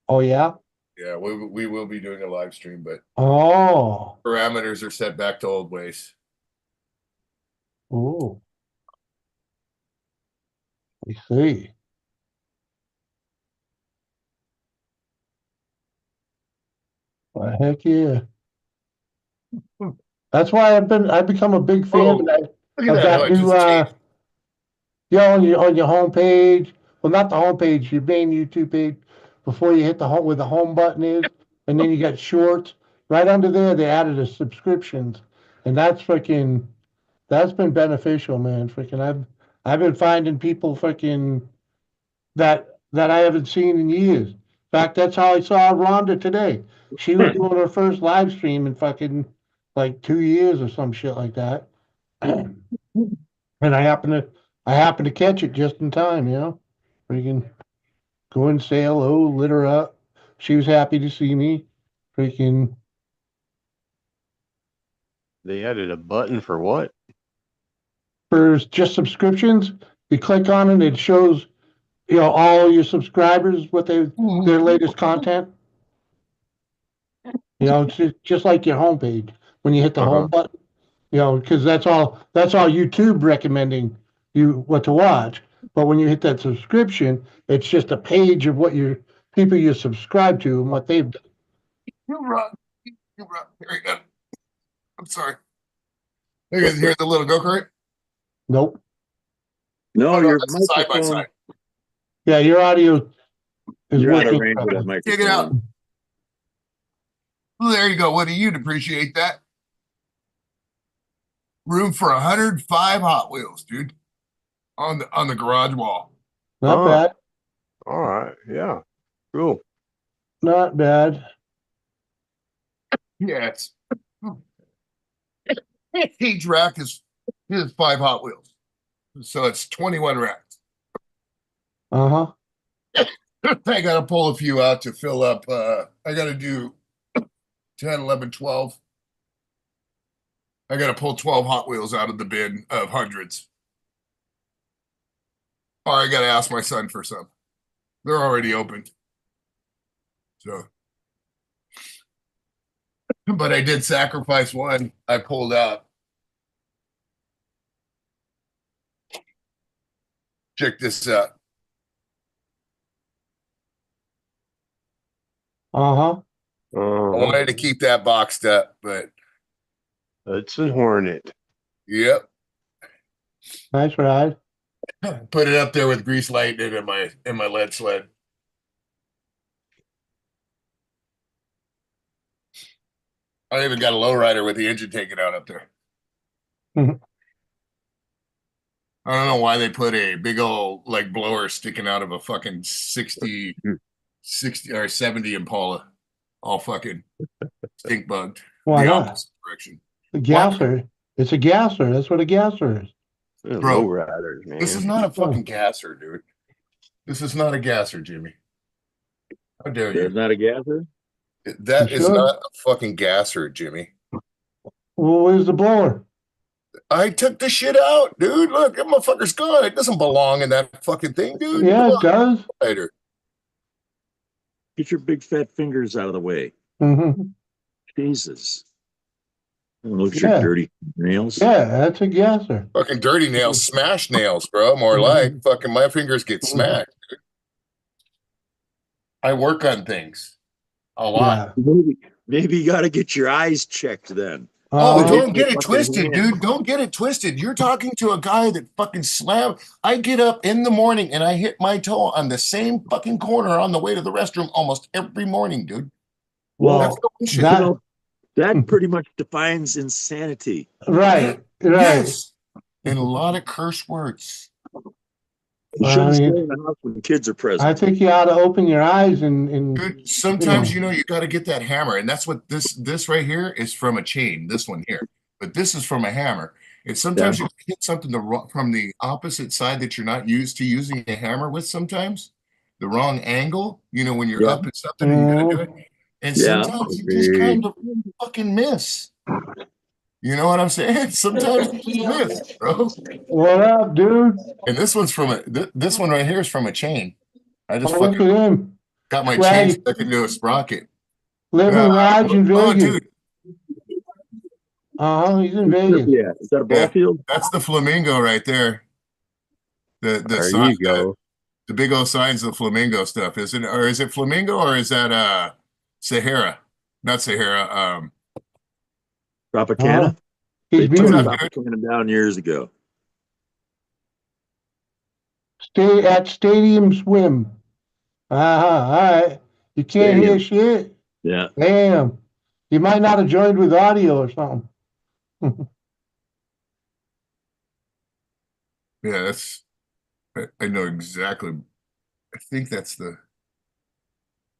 Oh yeah. Yeah, we will be doing a live stream, but Oh. parameters are set back to old ways. Oh. I see. Well, heck yeah. That's why I've become a big fan Oh, of that, Look at that! How it just changed. Yeah, on your home page. Well, not the home page, your main YouTube page. Before you hit the home where the home button is, and then you got shorts. Right under there, they added a subscriptions, and that's been beneficial, man. Freaking, I've been finding people freaking that I haven't seen in years. In fact, that's how I saw Rhonda today. She was doing her first live stream in fucking like 2 years or some shit like that. And I happened to catch it just in time, Freaking go and say hello, lit her up. She was happy to see me. Freaking They added a button for what? for just subscriptions, you click on it, it shows all your subscribers what their latest content. It's just like your homepage when you hit the home Uh-huh. button. Because that's all YouTube recommending you what to watch. But when you hit that subscription, it's just a page of what your people you subscribe to and what they've done. You run. You run. Here you go. I'm sorry. You guys hear the little go-kart? Nope. No, Oh, no, your that's a side by microphone. side. Yeah, your audio is You're out of working range with that correctly. Check it out. microphone. Well, there you go. What do you'd appreciate that? Room for 105 Hot Wheels, dude. On the garage wall. Not Oh. bad. All right. Yeah. Cool. Not bad. Yeah, each rack is 5 Hot Wheels. So it's 21 racks. Uh-huh. I gotta pull a few out to fill up. I gotta do 10, 11, 12. I gotta pull 12 Hot Wheels out of the bin of hundreds. Or I gotta ask my son for some. They're already opened. So, but I did sacrifice one. I pulled out. Check this out. Uh-huh. I wanted to keep that boxed up, but Hudson Hornet. yep. Nice ride. Put it up there with grease lightning in my lead sled. I even got a lowrider with the engine taken out up there. Mhm. I don't know why they put a big old like blower sticking out of a fucking 60 or 70 Impala, all fucking stink bugged. Why the not? opposite direction. A gasser. It's a gasser. That's what a gasser is. Bro, Low riders, man. This is not a fucking gasser, dude. This is not a gasser, Jimmy. How dare you? There's not a gasser? That You is sure? not a fucking gasser, Jimmy. Well, where's the blower? I took the shit out, dude. Look, that motherfucker's gone. It doesn't belong in that fucking thing, dude. Yeah, Come it does. on, later. Get your big fat fingers out of the way. Mm-hmm. Jesus. Look at Yeah. your dirty nails. Yeah, that's a gasser. Fucking dirty nails, smash nails, bro. More like fucking my fingers get smacked. Dude. I work on things a lot. Yeah. Maybe you got to get your eyes checked then. Oh, Uh-huh. don't get it Fucking twisted, hand. dude. Don't get it twisted. You're talking to a guy that fucking slammed. I get up in the morning and I hit my toe on the same fucking corner on the way to the restroom almost every morning, dude. Well, That's no bullshit. that That pretty much defines insanity. right. Yes. And a lot of curse words. You I shouldn't mean, stay in the house when kids are present. I think you ought to open your eyes and Dude, sometimes you got to get that hammer, and that's what this right here is from a chain. This one here, but this is from a hammer. And sometimes you hit something from the opposite side that you're not used to using a hammer with. Sometimes the wrong angle. When you're up at something and you got to do it, and sometimes you just kind of fucking miss. You know what I'm saying? Sometimes you just miss, bro. what up, dude? And this one's from this one right here is from a chain. I just Oh, look fucking at him. got my Swag. chain stuck into a sprocket. Living large in Oh, Vegas. dude, Uh-huh, he's in Vegas. Yeah, is that a ball field? that's the flamingo right there. The There sign, you go. the big old signs of flamingo stuff, isn't it? Or is it flamingo or is that Sahara? Not Sahara. Tropicana? He's They took beautiful. What's up, Tropicana down years ago. Stay at Stadium Swim. All right. You can't hear Stadium. shit. Yeah. Damn. You might not have joined with audio or something. Yeah, that's I know exactly. I think that's the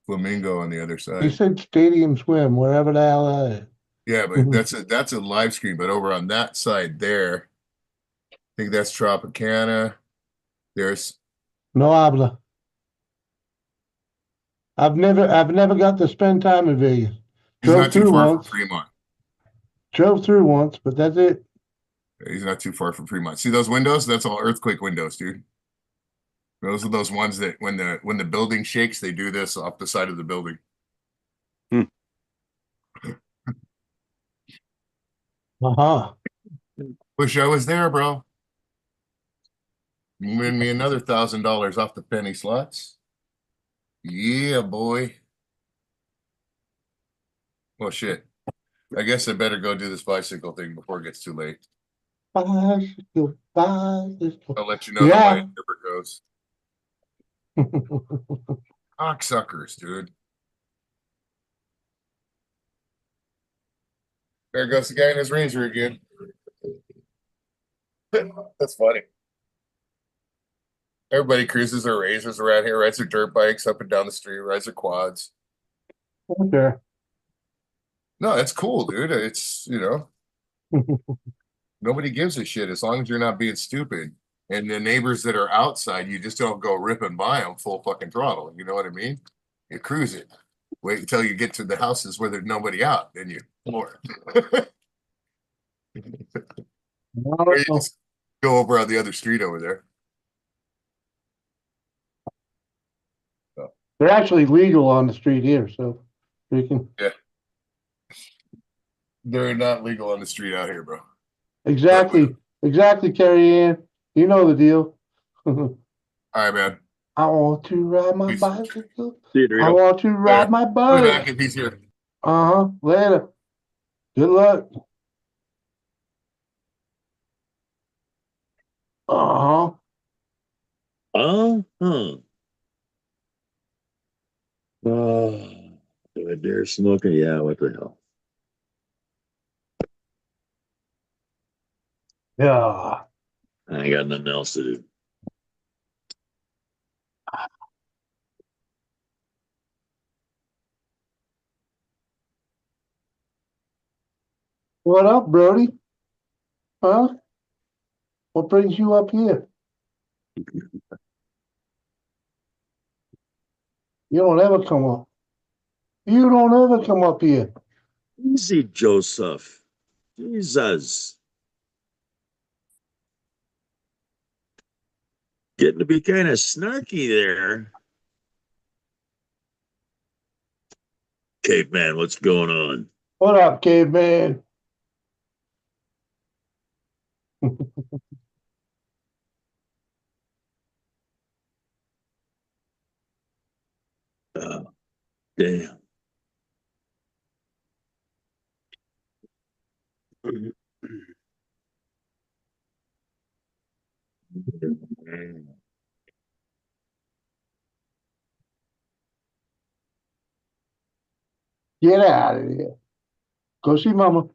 flamingo on the other He side. said Stadium Swim, wherever the hell that Yeah, but that's a live stream. But over on that side there, I think that's Tropicana. There's No habla. I've never got to spend time in Vegas. he's Drove not too through far from once. Fremont. Drove through once, but that's it. He's not too far from Fremont. See those windows? That's all earthquake windows, dude. Those are those ones that when the building shakes, they do this off the side of the building. Uh-huh. Wish I was there, bro. Win me another $1,000 off the penny slots. Yeah, boy. Well, shit. I guess I better go do this bicycle thing before it gets too late. Bicycle, bicycle. I'll let you know how my Yeah. endeavor goes. Cocksuckers, dude. There goes the guy in his Ranger again. That's funny. Everybody cruises their Razors around here, rides their dirt bikes up and down the street, rides their quads. Okay. No, it's cool, dude. Nobody gives a shit as long as you're not being stupid. And the neighbors that are outside, you just don't go ripping by them full fucking throttle. You know what I mean? You cruise it. Wait until you get to the houses where there's nobody out, then you floor it. Or you just go over on the other street over there. So, They're actually legal on the street here, so we can yeah, they're not legal on the street out here, bro. exactly, Carrie Ann. You know the deal. All right, man. I want to ride my Peace. bicycle. See you, I Dorito. want to ride my I'll be back bike. if he's here. Uh-huh. Later. Good luck. Uh-huh. Oh, do I dare smoke it? Yeah, what the hell? Yeah. I ain't got nothing else to do. What up, Brody? Huh? What brings you up here? You don't ever come up. You don't ever come up here. Easy, Joseph. Jesus. Getting to be kind of snarky there. Caveman, what's going on? What up, caveman? Oh, damn. Get out of here. Go see mama.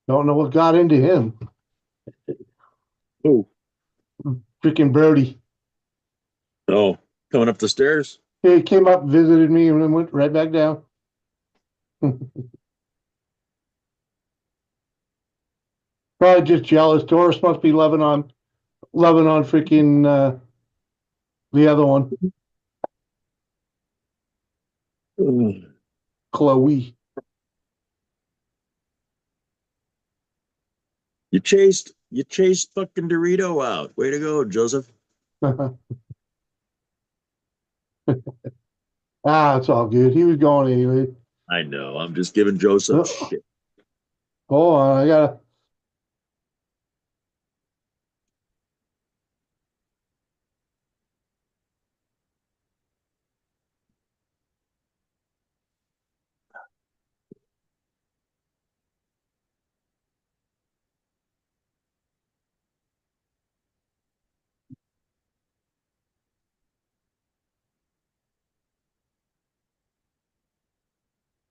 Don't know what got into him. Oh, Freaking Brody. oh, coming up the stairs? He came up, visited me, and then went right back down. Probably just jealous. Doris must be loving on freaking the other one, Mm. Chloe. You chased fucking Dorito out. Way to go, Joseph. It's all good. He was going anyway. I know. I'm just giving Joseph shit. Hold on, I gotta.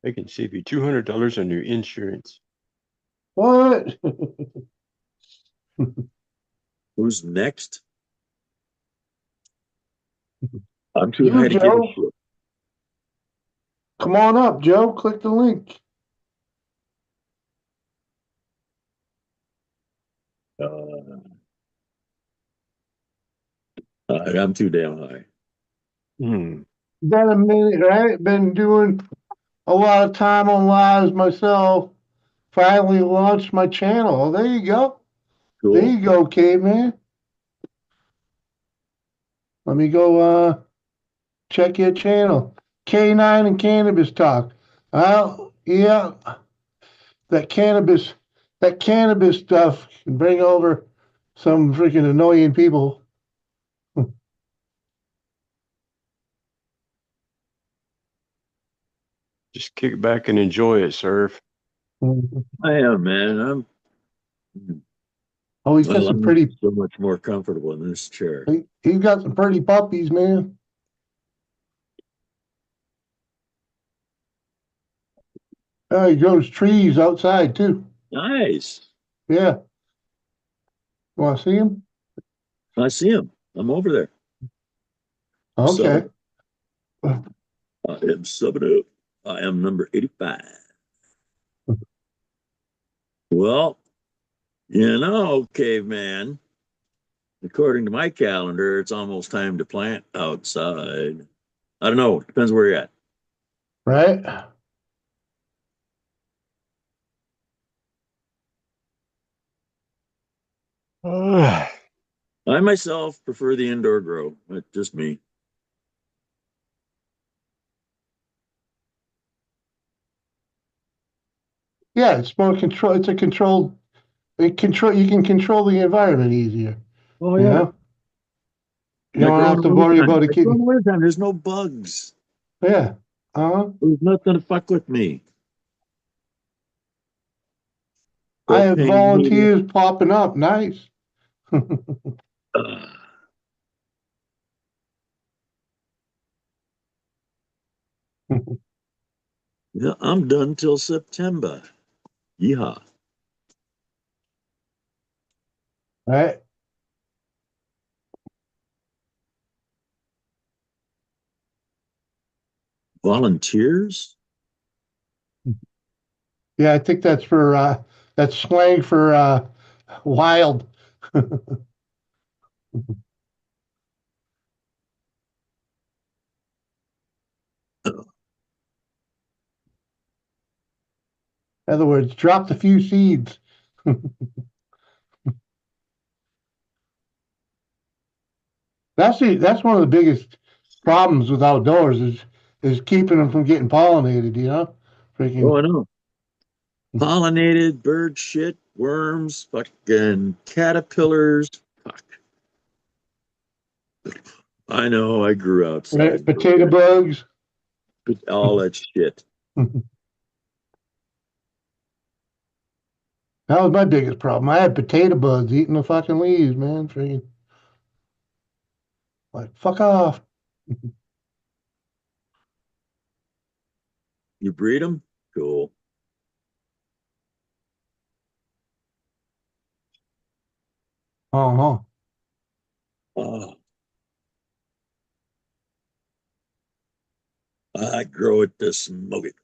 They can save you $200 on your insurance. What? Who's next? I'm too You, high to give a Joe. shit. Come on up, Joe. Click the link. I'm too damn high. Hmm. Been a minute, right? Been doing a lot of time on lives myself. Finally launched my channel. Oh, there you go. There Cool. you go, caveman. Let me go check your channel. K9 and Cannabis Talk. Well, yeah, that cannabis that cannabis stuff can bring over some freaking annoying people. Just kick back and enjoy it, Surf. I am, man. Oh, he's got Well, some I'm pretty so much more comfortable in this chair. he's got some pretty puppies, man. He grows trees outside too. Nice. Yeah. Want to see him? I see him. I'm over there. Okay. I am subbing up. I am number 85. Well, caveman, according to my calendar, it's almost time to plant outside. I don't know. Depends where you're at. Right? Ah, I myself prefer the indoor grow. That's just me. Yeah, it's more control. It's a controlled. You can control the environment easier. Oh, You yeah. know, you Like don't growing have in to the worry wintertime. about it Like growing in getting. the wintertime, there's no bugs. Yeah. Uh-huh. There's nothing to fuck with me. I Or have pain me. volunteers popping up. Nice. Uh, yeah, I'm done till September. Yeehaw. Right. Volunteers? Yeah, I think that's slang for wild. In other words, dropped a few seeds. That's one of the biggest problems with outdoors is keeping them from getting pollinated. You know, Oh, freaking I know. Pollinated bird shit, worms, fucking caterpillars. Fuck. I know I grew right, outside, potato bugs. but all that shit. That was my biggest problem. I had potato bugs eating the fucking leaves, man. Freaking like fuck off. You breed them? Cool. Uh-huh. Oh, I grow it to smoke it.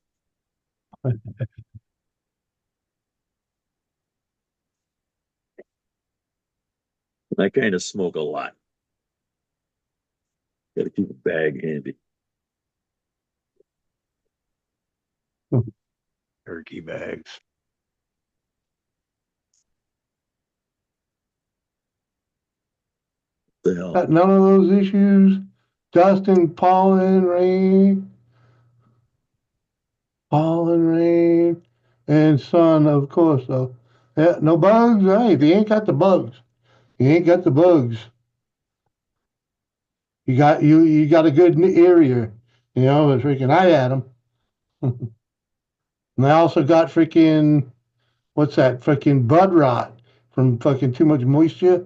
I kind of smoke a lot. Got to keep a bag handy. turkey bags. The hell? Got none of those issues. Dust and pollen, rain, and sun, of course. So, yeah, no bugs. Hey, if you ain't got the bugs, you ain't got the bugs. You got a good area. You know, but freaking I had them, and I also got freaking what's that? Freaking bud rot from fucking too much moisture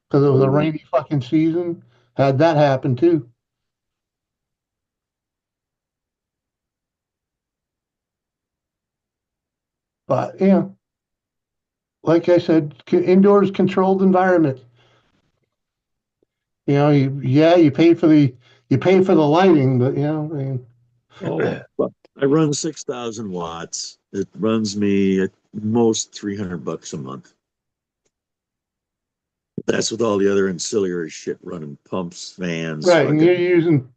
because it was a Oh, rainy fucking season. Had that happen too. But, like I said, indoors controlled environment. You pay for the lighting, but I mean, Oh, fuck. I run 6,000 watts. It runs me at most $300 a month. That's with all the other ancillary shit running pumps, fans, right, and fucking.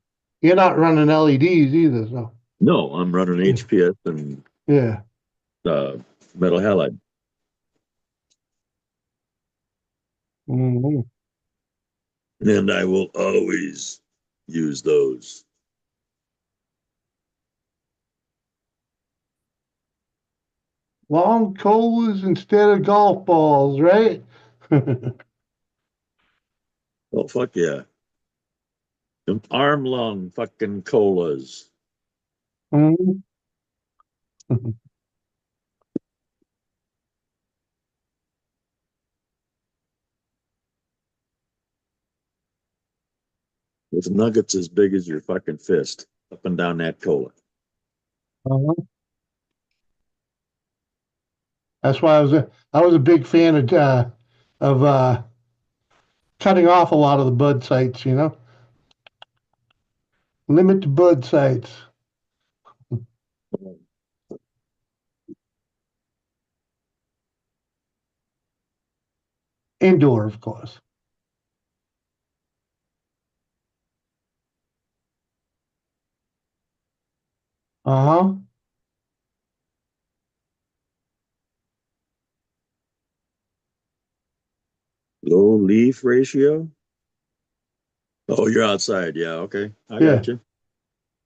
you're not running LEDs either, so No, I'm running HPS and yeah. uh, metal halide. Mhm. And I will always use those. Long colas instead of golf balls, right? Oh, fuck yeah. Them arm long fucking colas. Mhm. With nuggets as big as your fucking fist up and down that cola. Uh-huh. That's why I was a big fan of cutting off a lot of the bud sites. Limit the bud sites. Indoor, of course. Uh-huh. Low leaf ratio. Oh, you're outside. Yeah, okay. I Yeah. got you.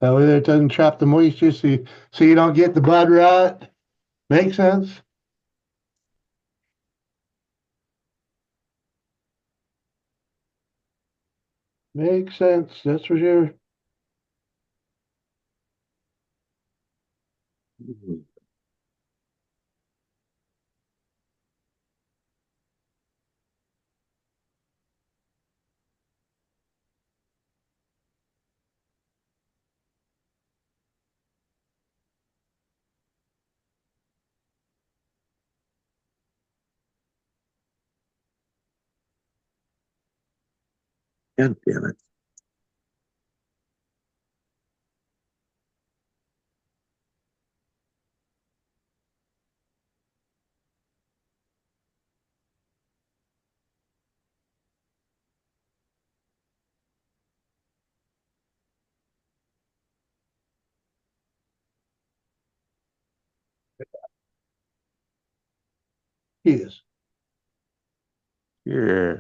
That way it doesn't trap the moisture, so you don't get the bud rot. Makes sense? Makes sense. That's for sure. God damn it. Yes. Yeah.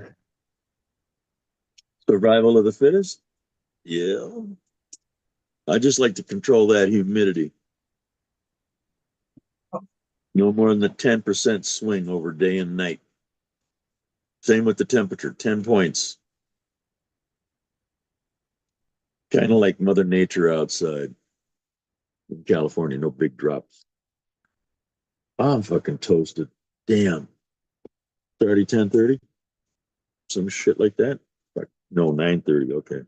Survival of the fittest? Yeah. I just like to control that humidity. No more than the 10% swing over day and night. Same with the temperature, 10 points. Kind of like Mother Nature outside in California, no big drops. I'm fucking toasted. Damn. 10:30, some shit like that. Fuck. No, 9:30. Okay.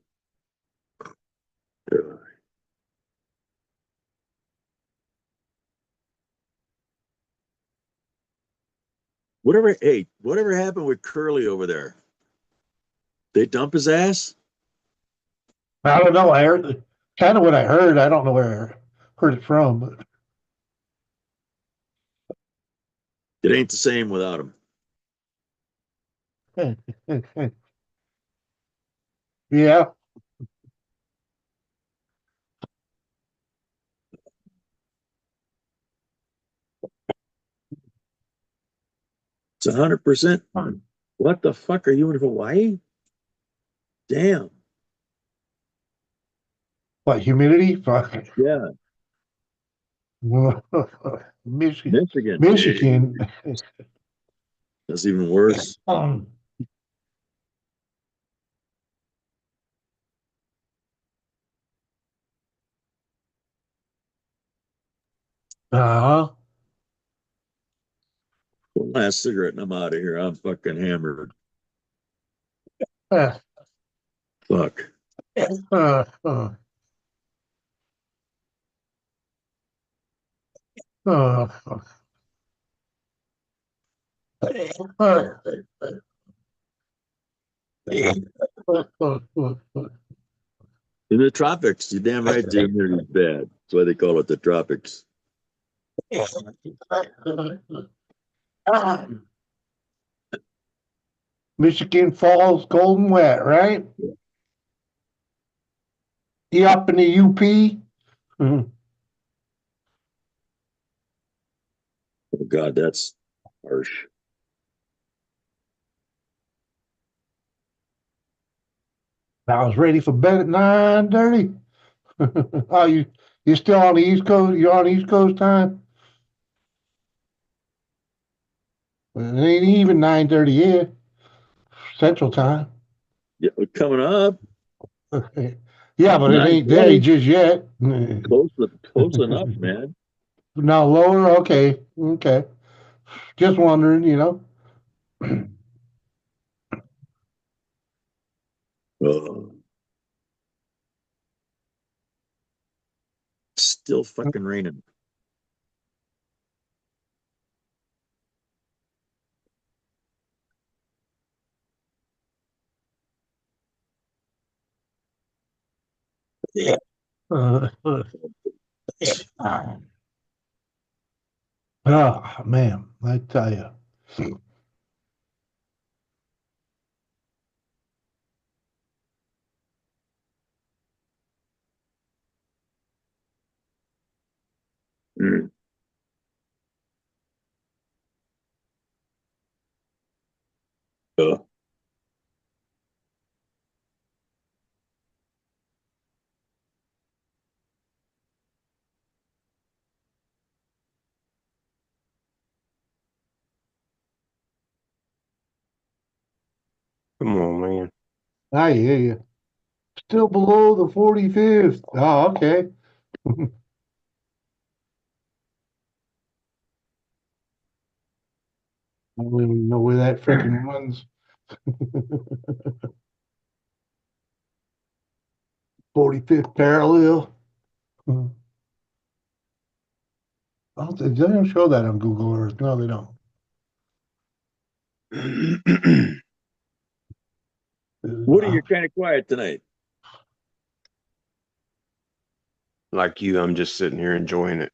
Whatever. Hey, whatever happened with Curly over there? They dump his ass? I don't know. I heard kind of what I heard. I don't know where I heard it from, It ain't the same without him. but yeah. It's 100%. What the fuck are you in Hawaii? Damn. What, humidity? Fuck. Yeah. Michigan. Michigan. Michigan. Jeez. That's even worse. Um, uh-huh. One last cigarette and I'm out of here. I'm fucking hammered. Uh, Fuck. uh, uh, uh, In the tropics, you're damn right the humidity's bad. That's why they call it the tropics. Michigan Falls, cold and wet, right? You up in the UP? Mhm. Oh God, that's harsh. I was ready for bed at 9:30. Oh, you still on the East Coast? You're on East Coast time? It ain't even 9:30 here, Central Time. Yeah, coming up, Yeah, but it ain't there 9:20. just yet. Close enough, man. Now lower, okay, okay. Just wondering, you know. Oh, still fucking raining. Yeah. Oh man, I tell you. Mm. Oh, Come on, man. I hear you. Still below the 45th. Oh, okay. I don't even know where that freaking runs. 45th parallel. Oh, they don't show that on Google Earth. No, they don't. Woody, you're kind of quiet tonight. Like you, I'm just sitting here enjoying it.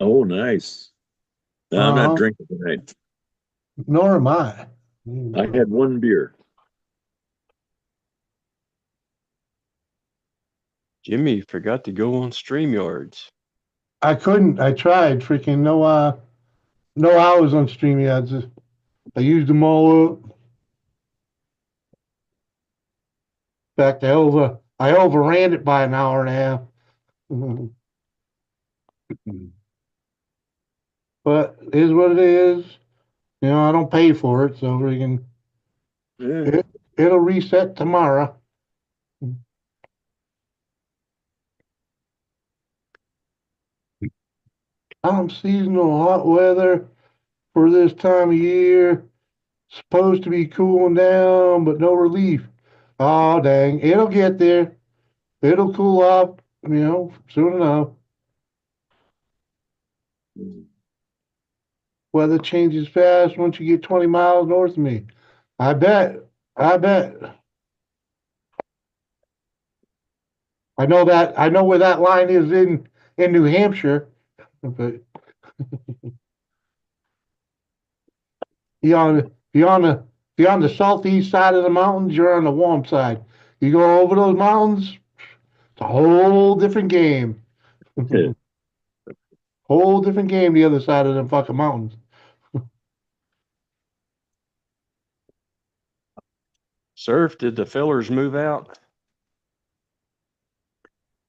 Oh, nice. I'm not Uh-huh. drinking tonight. Nor am I. I had one beer. Jimmy forgot to go on StreamYards. I couldn't. I tried. Freaking no hours on StreamYards. I used them all up. In fact, I overran it by an hour and a half. But it is what it is. You know, I don't pay for it, so freaking Yeah. it'll reset tomorrow. Seasonal hot weather for this time of year. Supposed to be cooling down, but no relief. Oh dang, it'll get there. It'll cool off, soon enough. Weather changes fast once you get 20 miles north of me. I bet. I bet. I know where that line is in New Hampshire, but you're on the southeast side of the mountains, you're on the warm side. You go over those mountains, it's a whole different game. Whole different game the other side of them fucking mountains. Surf, did the fellers move out?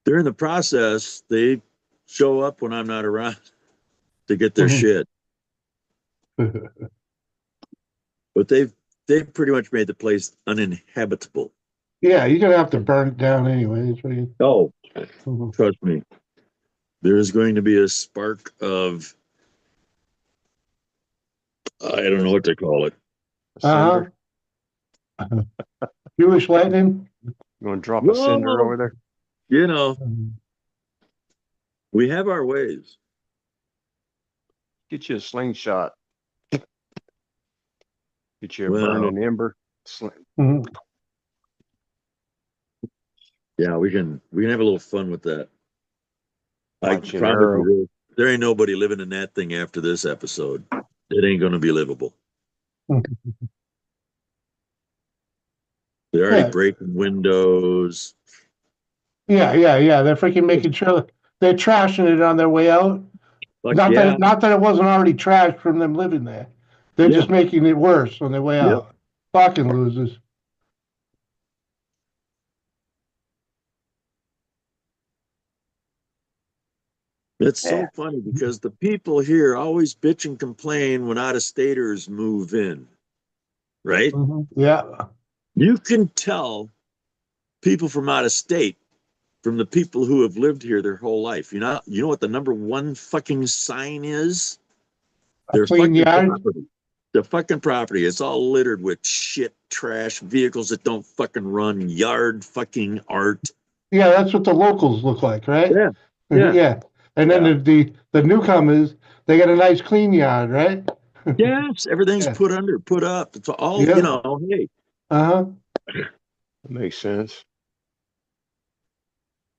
They're in the process. They show up when I'm not around to get their shit. But they've pretty much made the place uninhabitable. Yeah, you're gonna have to burn it down anyway. Oh, trust me. There's going to be a spark of I don't know what to call it. A cinder? Uh-huh. Jewish lightning. You want to drop a cinder Whoa! over there? You know, we have our ways. Get you a slingshot. Get you a Well, burning ember. Mhm. yeah, we can have a little fun with that. I Watch can an promise arrow. you this, there ain't nobody living in that thing after this episode. It ain't going to be livable. They're already Yeah, breaking windows. yeah. They're freaking making sure they're trashing it on their way out. Fuck yeah. Not that it wasn't already trashed from them living there. They're Yeah. just making it worse on their way Yep. out. Fucking losers. It's Yeah. so funny because the people here always bitch and complain when out-of-staters move in, right? Yeah. You can tell people from out of state from the people who have lived here their whole life. You know what the number one fucking sign is? A Their clean fucking yard. property. The fucking property. It's all littered with shit, trash, vehicles that don't fucking run, yard fucking art. Yeah, that's what the locals look like, right? Yeah. Yeah. Yeah. And then Yeah. the newcomers, they got a nice clean yard, right? Yes. Everything's Yeah. put up. It's all, Yeah. hey. Uh-huh. That makes sense.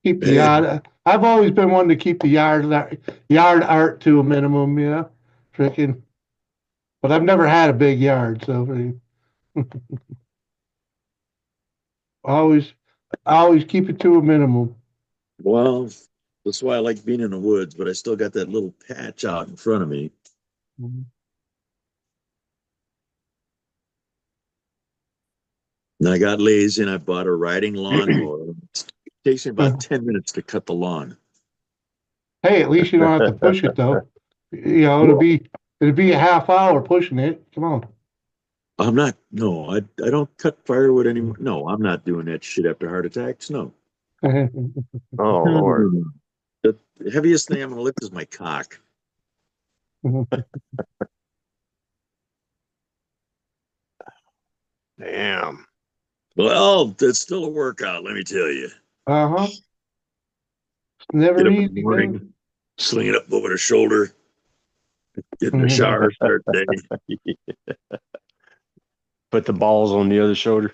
Keep the Man, yard. I've always been one to keep the yard art to a minimum, freaking. But I've never had a big yard, so always always keep it to a minimum. well, that's why I like being in the woods, but I still got that little patch out in front of me. And I got lazy and I bought a riding lawnmower. It takes me about 10 minutes to cut the lawn. Hey, at least you don't have to push it though. It'd be a half hour pushing it. Come on. I'm not, no, I don't cut firewood anymore. No, I'm not doing that shit after heart attacks. No. Oh No, no, Lord. no, no. The heaviest thing I'm going to lift is my cock. Damn. Well, it's still a workout, let me tell you. Uh-huh. Never Get up in the easy, man. morning, sling it up over the shoulder, get in the shower, start the day. Put the balls on the other shoulder.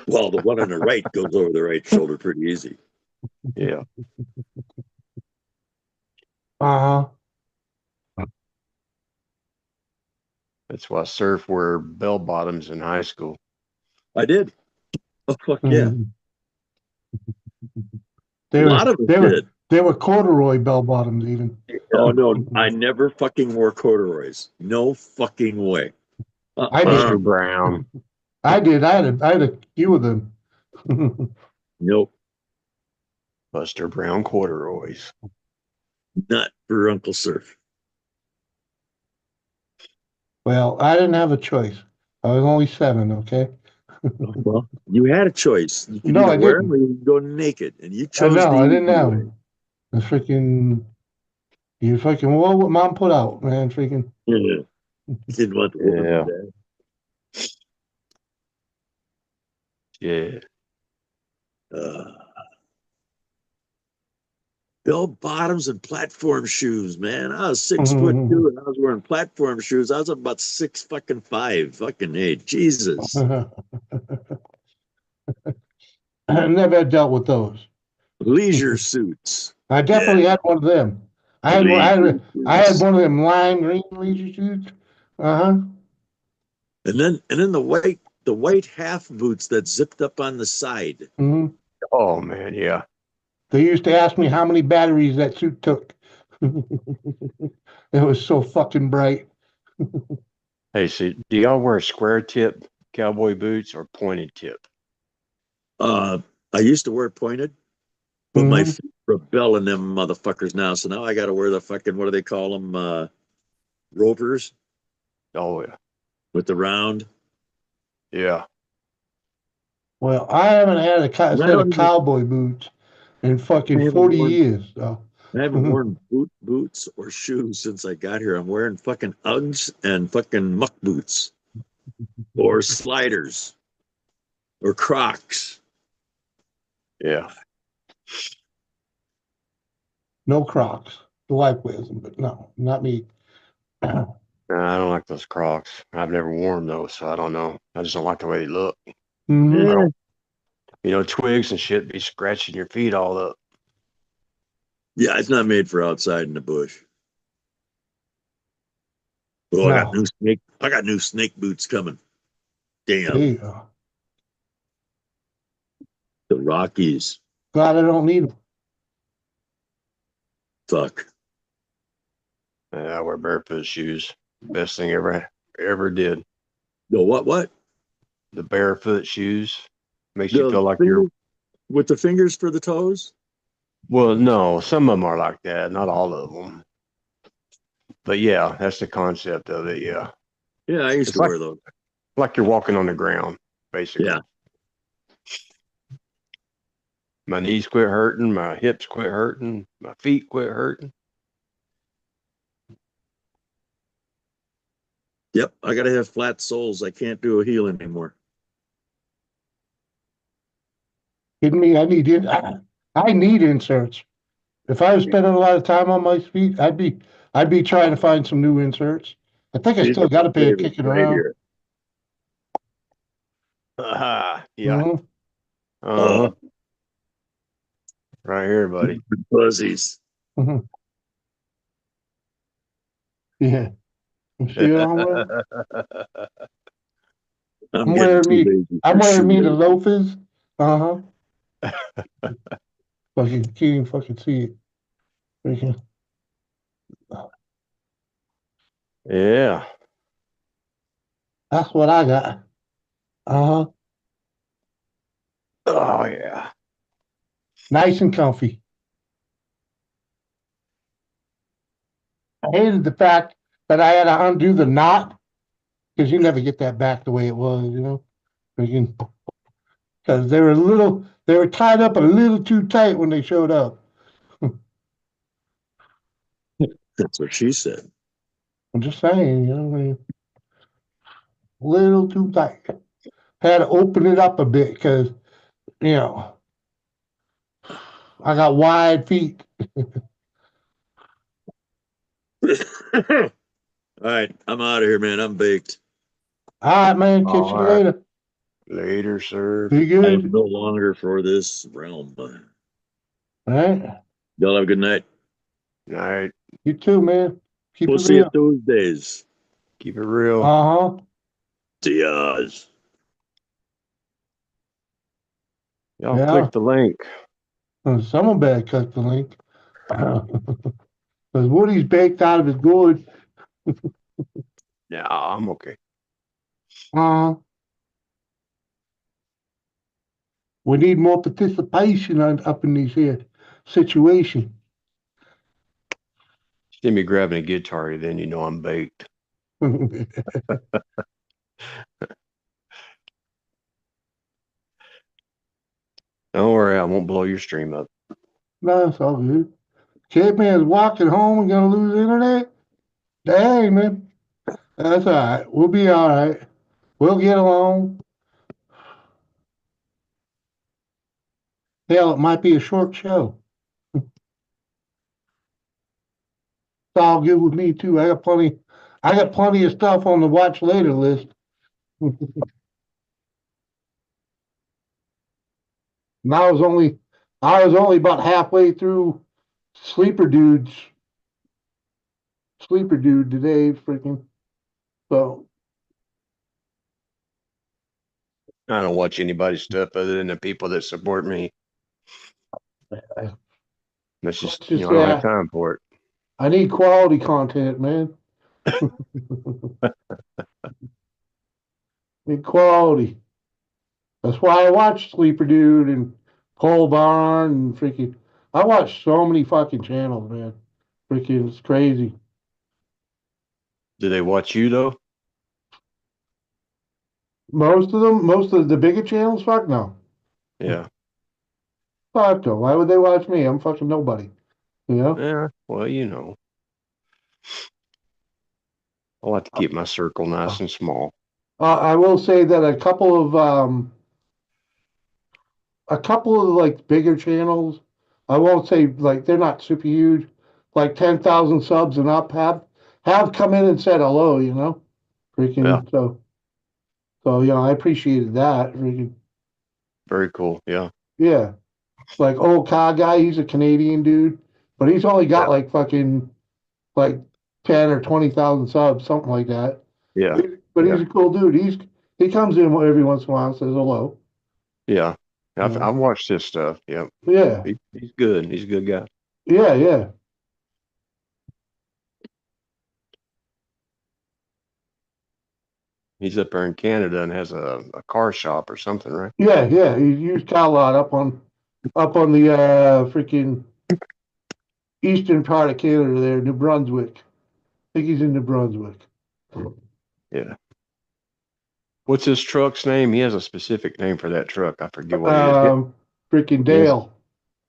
Well, the one on the right goes over the right shoulder pretty easy. Yeah. Uh-huh. That's why surf wear bell bottoms in high school. I did. Oh, fuck yeah. A They lot were of us they were did. they were corduroy bell bottoms even. Oh, no, I never fucking wore corduroys. No fucking way. I Buster Uh-uh. did. Brown. I did. I had a few of them. Nope, Buster Brown corduroys. not for Uncle Surf. Well, I didn't have a choice. I was only 7, okay? Well, you had a choice. You could No, either I wear them didn't. or you could go naked, and you I chose know, the I easy didn't have way. them. The freaking you freaking what mom put out, man. Freaking Yeah. Didn't want the woman Yeah. to Yeah. die. Bell bottoms and platform shoes, man. I was 6'2" and I was wearing platform shoes. I was about 6 fucking 5. Fucking hey, Jesus. I never dealt with those. Leisure suits. I Yeah, definitely had one of them. leisure I had suits. one of them lime green leisure suits. Uh-huh. And then the white half boots that zipped up on the side. hmm Oh man, yeah. They used to ask me how many batteries that suit took. It was so fucking bright. Hey, so do y'all wear square tip cowboy boots or pointed tip? Uh I used to wear pointed, but my hmm feet rebel in them motherfuckers now. So now I gotta wear the fucking what do they call them? Rovers Oh yeah. with the round. Yeah. Well, I haven't had And I set of don't even cowboy boots in I fucking haven't 40 worn years. So. I haven't worn boots or shoes since I got here. I'm wearing fucking Uggs and fucking muck boots or sliders or Crocs. Yeah. No Crocs. The wife wears them, but no, not me. Nah, I don't like those Crocs. I've never worn those, so I don't know. I just don't like the way they look. Mhm. I Yeah, don't, twigs and shit be scratching your feet all up. yeah, it's not made for outside in the bush. Oh, No, I got new snake boots coming. there Damn, you go. the Rockies. Glad I don't need them. Fuck. I wear barefoot shoes. Best thing ever did. No, what? The barefoot shoes makes you The feel like you're. fingers with the fingers for the toes? Well, no, some of them are like that, not all of them. But yeah, that's the concept of it. Yeah, Yeah, I used it's to wear those. like you're walking on the ground, Yeah. basically. My knees quit hurting, my hips quit hurting, my feet quit hurting. Yep. I gotta have flat soles. I can't do a heel anymore. Kidding me? I need inserts. If I was spending a lot of time on my feet, I'd be trying to find some new inserts. I think I These still are my got a pair favorites kicking right around. here. Yeah. Hmm. Uh huh. Oh, Right here, buddy. fuzzies. Hmm. Yeah. You see what I'm wearing? I'm getting too lazy I'm for wearing me the shoelaces. loafers. Uh-huh. Fucking can't even fucking see it. Freaking. Yeah. That's what I got. Uh-huh. Oh yeah. Nice and comfy. I hated the fact that I had to undo the knot because you never get that back the way it was, you know? Freaking because they were tied up a little too tight when they showed up. That's what she said. I'm just saying, you know, a little too tight. Had to open it up a bit because, you know, I got wide feet. All right, I'm out of here, man. I'm baked. All right, man. Catch All you right. later. Later, sir. Be I am good. no longer for this realm. All right. Y'all have a good night. All right. You too, man. Keep We'll it see you real. Tuesdays. Keep it real. Uh-huh. Diaz. Y'all Yeah. click the link. Someone better cut the link. Because Woody's baked out of his gourd. Yeah, I'm okay. Uh, we need more participation up in these here situations. See me grabbing a guitar, then you know I'm baked. No, Don't worry, I won't blow your stream up. it's all good. Caveman's walking home and gonna lose internet? Dang, man. That's all right. We'll be all right. We'll get along. Hell, it might be a short show. It's all good with me too. I got plenty of stuff on the watch later list. And I was only about halfway through Sleeper Dudes, Sleeper Dude today, freaking. So, I don't watch anybody's stuff other than the people that support me. That's let's just, just I don't say have time for it. I need quality content, man. Need quality. That's why I watch Sleeper Dude and Pole Barn and freaking. I watch so many fucking channels, man. Freaking, it's crazy. Do they watch you though? Most of the bigger channels, fuck no. Yeah. Fuck no. Why would they watch me? I'm fucking nobody. You know? Yeah. Well, I like to keep my circle nice and small. I will say that a couple of like bigger channels, I won't say like they're not super huge, like 10,000 subs and up have come in and said hello, you know, Yeah, freaking so you know, I appreciated that. Freaking very cool. Yeah, yeah, like old car guy, he's a Canadian dude, but he's only got yeah, like fucking like 10 or 20,000 subs, something like that. yeah, But yeah, he's a cool dude. He comes in every once in a while and says hello. yeah. You I've know? watched his stuff. Yeah, Yeah, he's good. He's a good guy. yeah, yeah, He's up there in Canada and has a car shop or something, right? yeah, yeah. He's used car lot up on the freaking eastern part of Canada there, New Brunswick. I think he's in New Brunswick. Yeah. What's his truck's name? He has a specific name for that truck. I forget what it is. Freaking He has Dale.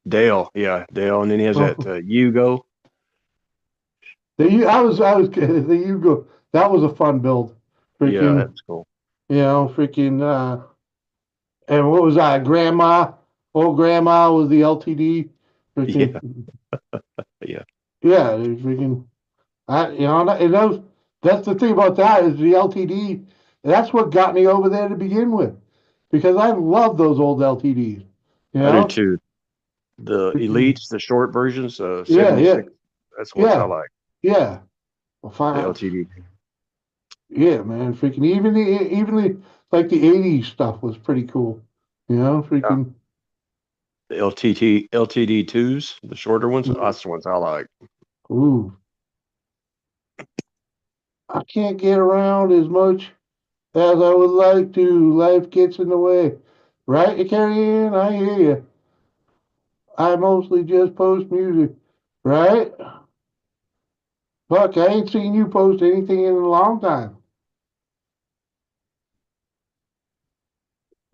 Dale. Yeah, Dale. And then he has that The Yugo. I was the Yugo. That was a fun build. Yeah, Freaking, that's cool. you know, freaking. And what was that? Grandma, old grandma was the LTD. Yeah, Freaking, yeah. yeah, freaking. You know, and that's the thing about that is the LTD. That's what got me over there to begin with, because I love those old LTDs. You I do know, too. The freaking, Elites, the short versions, yeah, yeah, 76. That's the ones I yeah, like. yeah. Well, The fine. LTD. Yeah, man, freaking even the like the '80s stuff was pretty cool. You know, Yeah. freaking. The LTD2s, the shorter ones. That's the ones I like. Ooh, I can't get around as much as I would like to. Life gets in the way. Right, you carry in. I hear you. I mostly just post music. Right? Fuck, I ain't seen you post anything in a long time.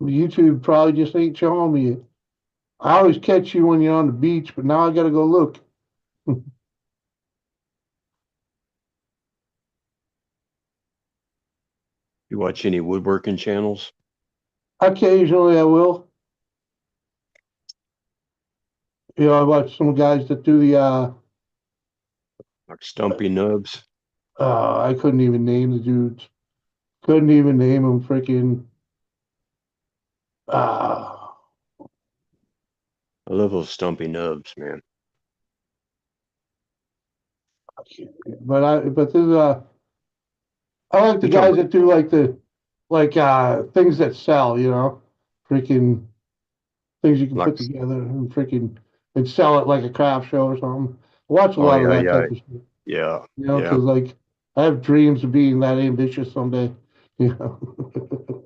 YouTube probably just ain't showing me it. I always catch you when you're on the beach, but now I gotta go look. You watch any woodworking channels Occasionally I will. You know, I watch some guys that do the like Stumpy Nubs? I couldn't even name the dudes. Couldn't even name them freaking uh I love those Stumpy Nubs, man. but there's I like the You're talking guys about that do like the things that sell, you know. Freaking things you can like, put together and freaking and sell it like a craft show or something. I watch a oh lot of yeah, that yeah, type of stuff, yeah, you know, yeah. because like I have dreams of being that ambitious someday, you know.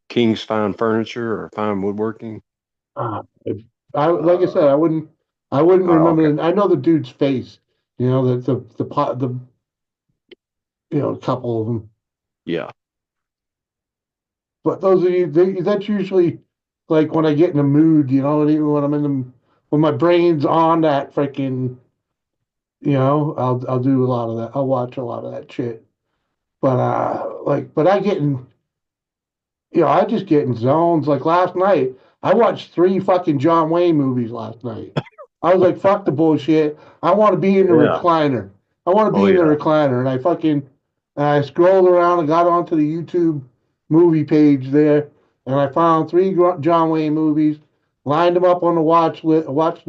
King's Fine Furniture or Fine Woodworking. Uh, I like I said, Uh, I wouldn't oh, okay. remember. I know the dude's face, you know, the pot, the you know, a couple of them. Yeah, But those of you, that's usually like when I get in the mood, you know, and even when I'm in the when my brain's on that freaking, you know, I'll do a lot of that. I'll watch a lot of that shit. But but I get in, you know, I just get in zones. Like last night, I watched three fucking John Wayne movies last night. I was like, fuck the bullshit. I want to be in the yeah. recliner. I want to Oh be in the yeah, recliner. And I scrolled around and got onto the YouTube movie page there, and I found three John Wayne movies, lined them up on the watch list, watch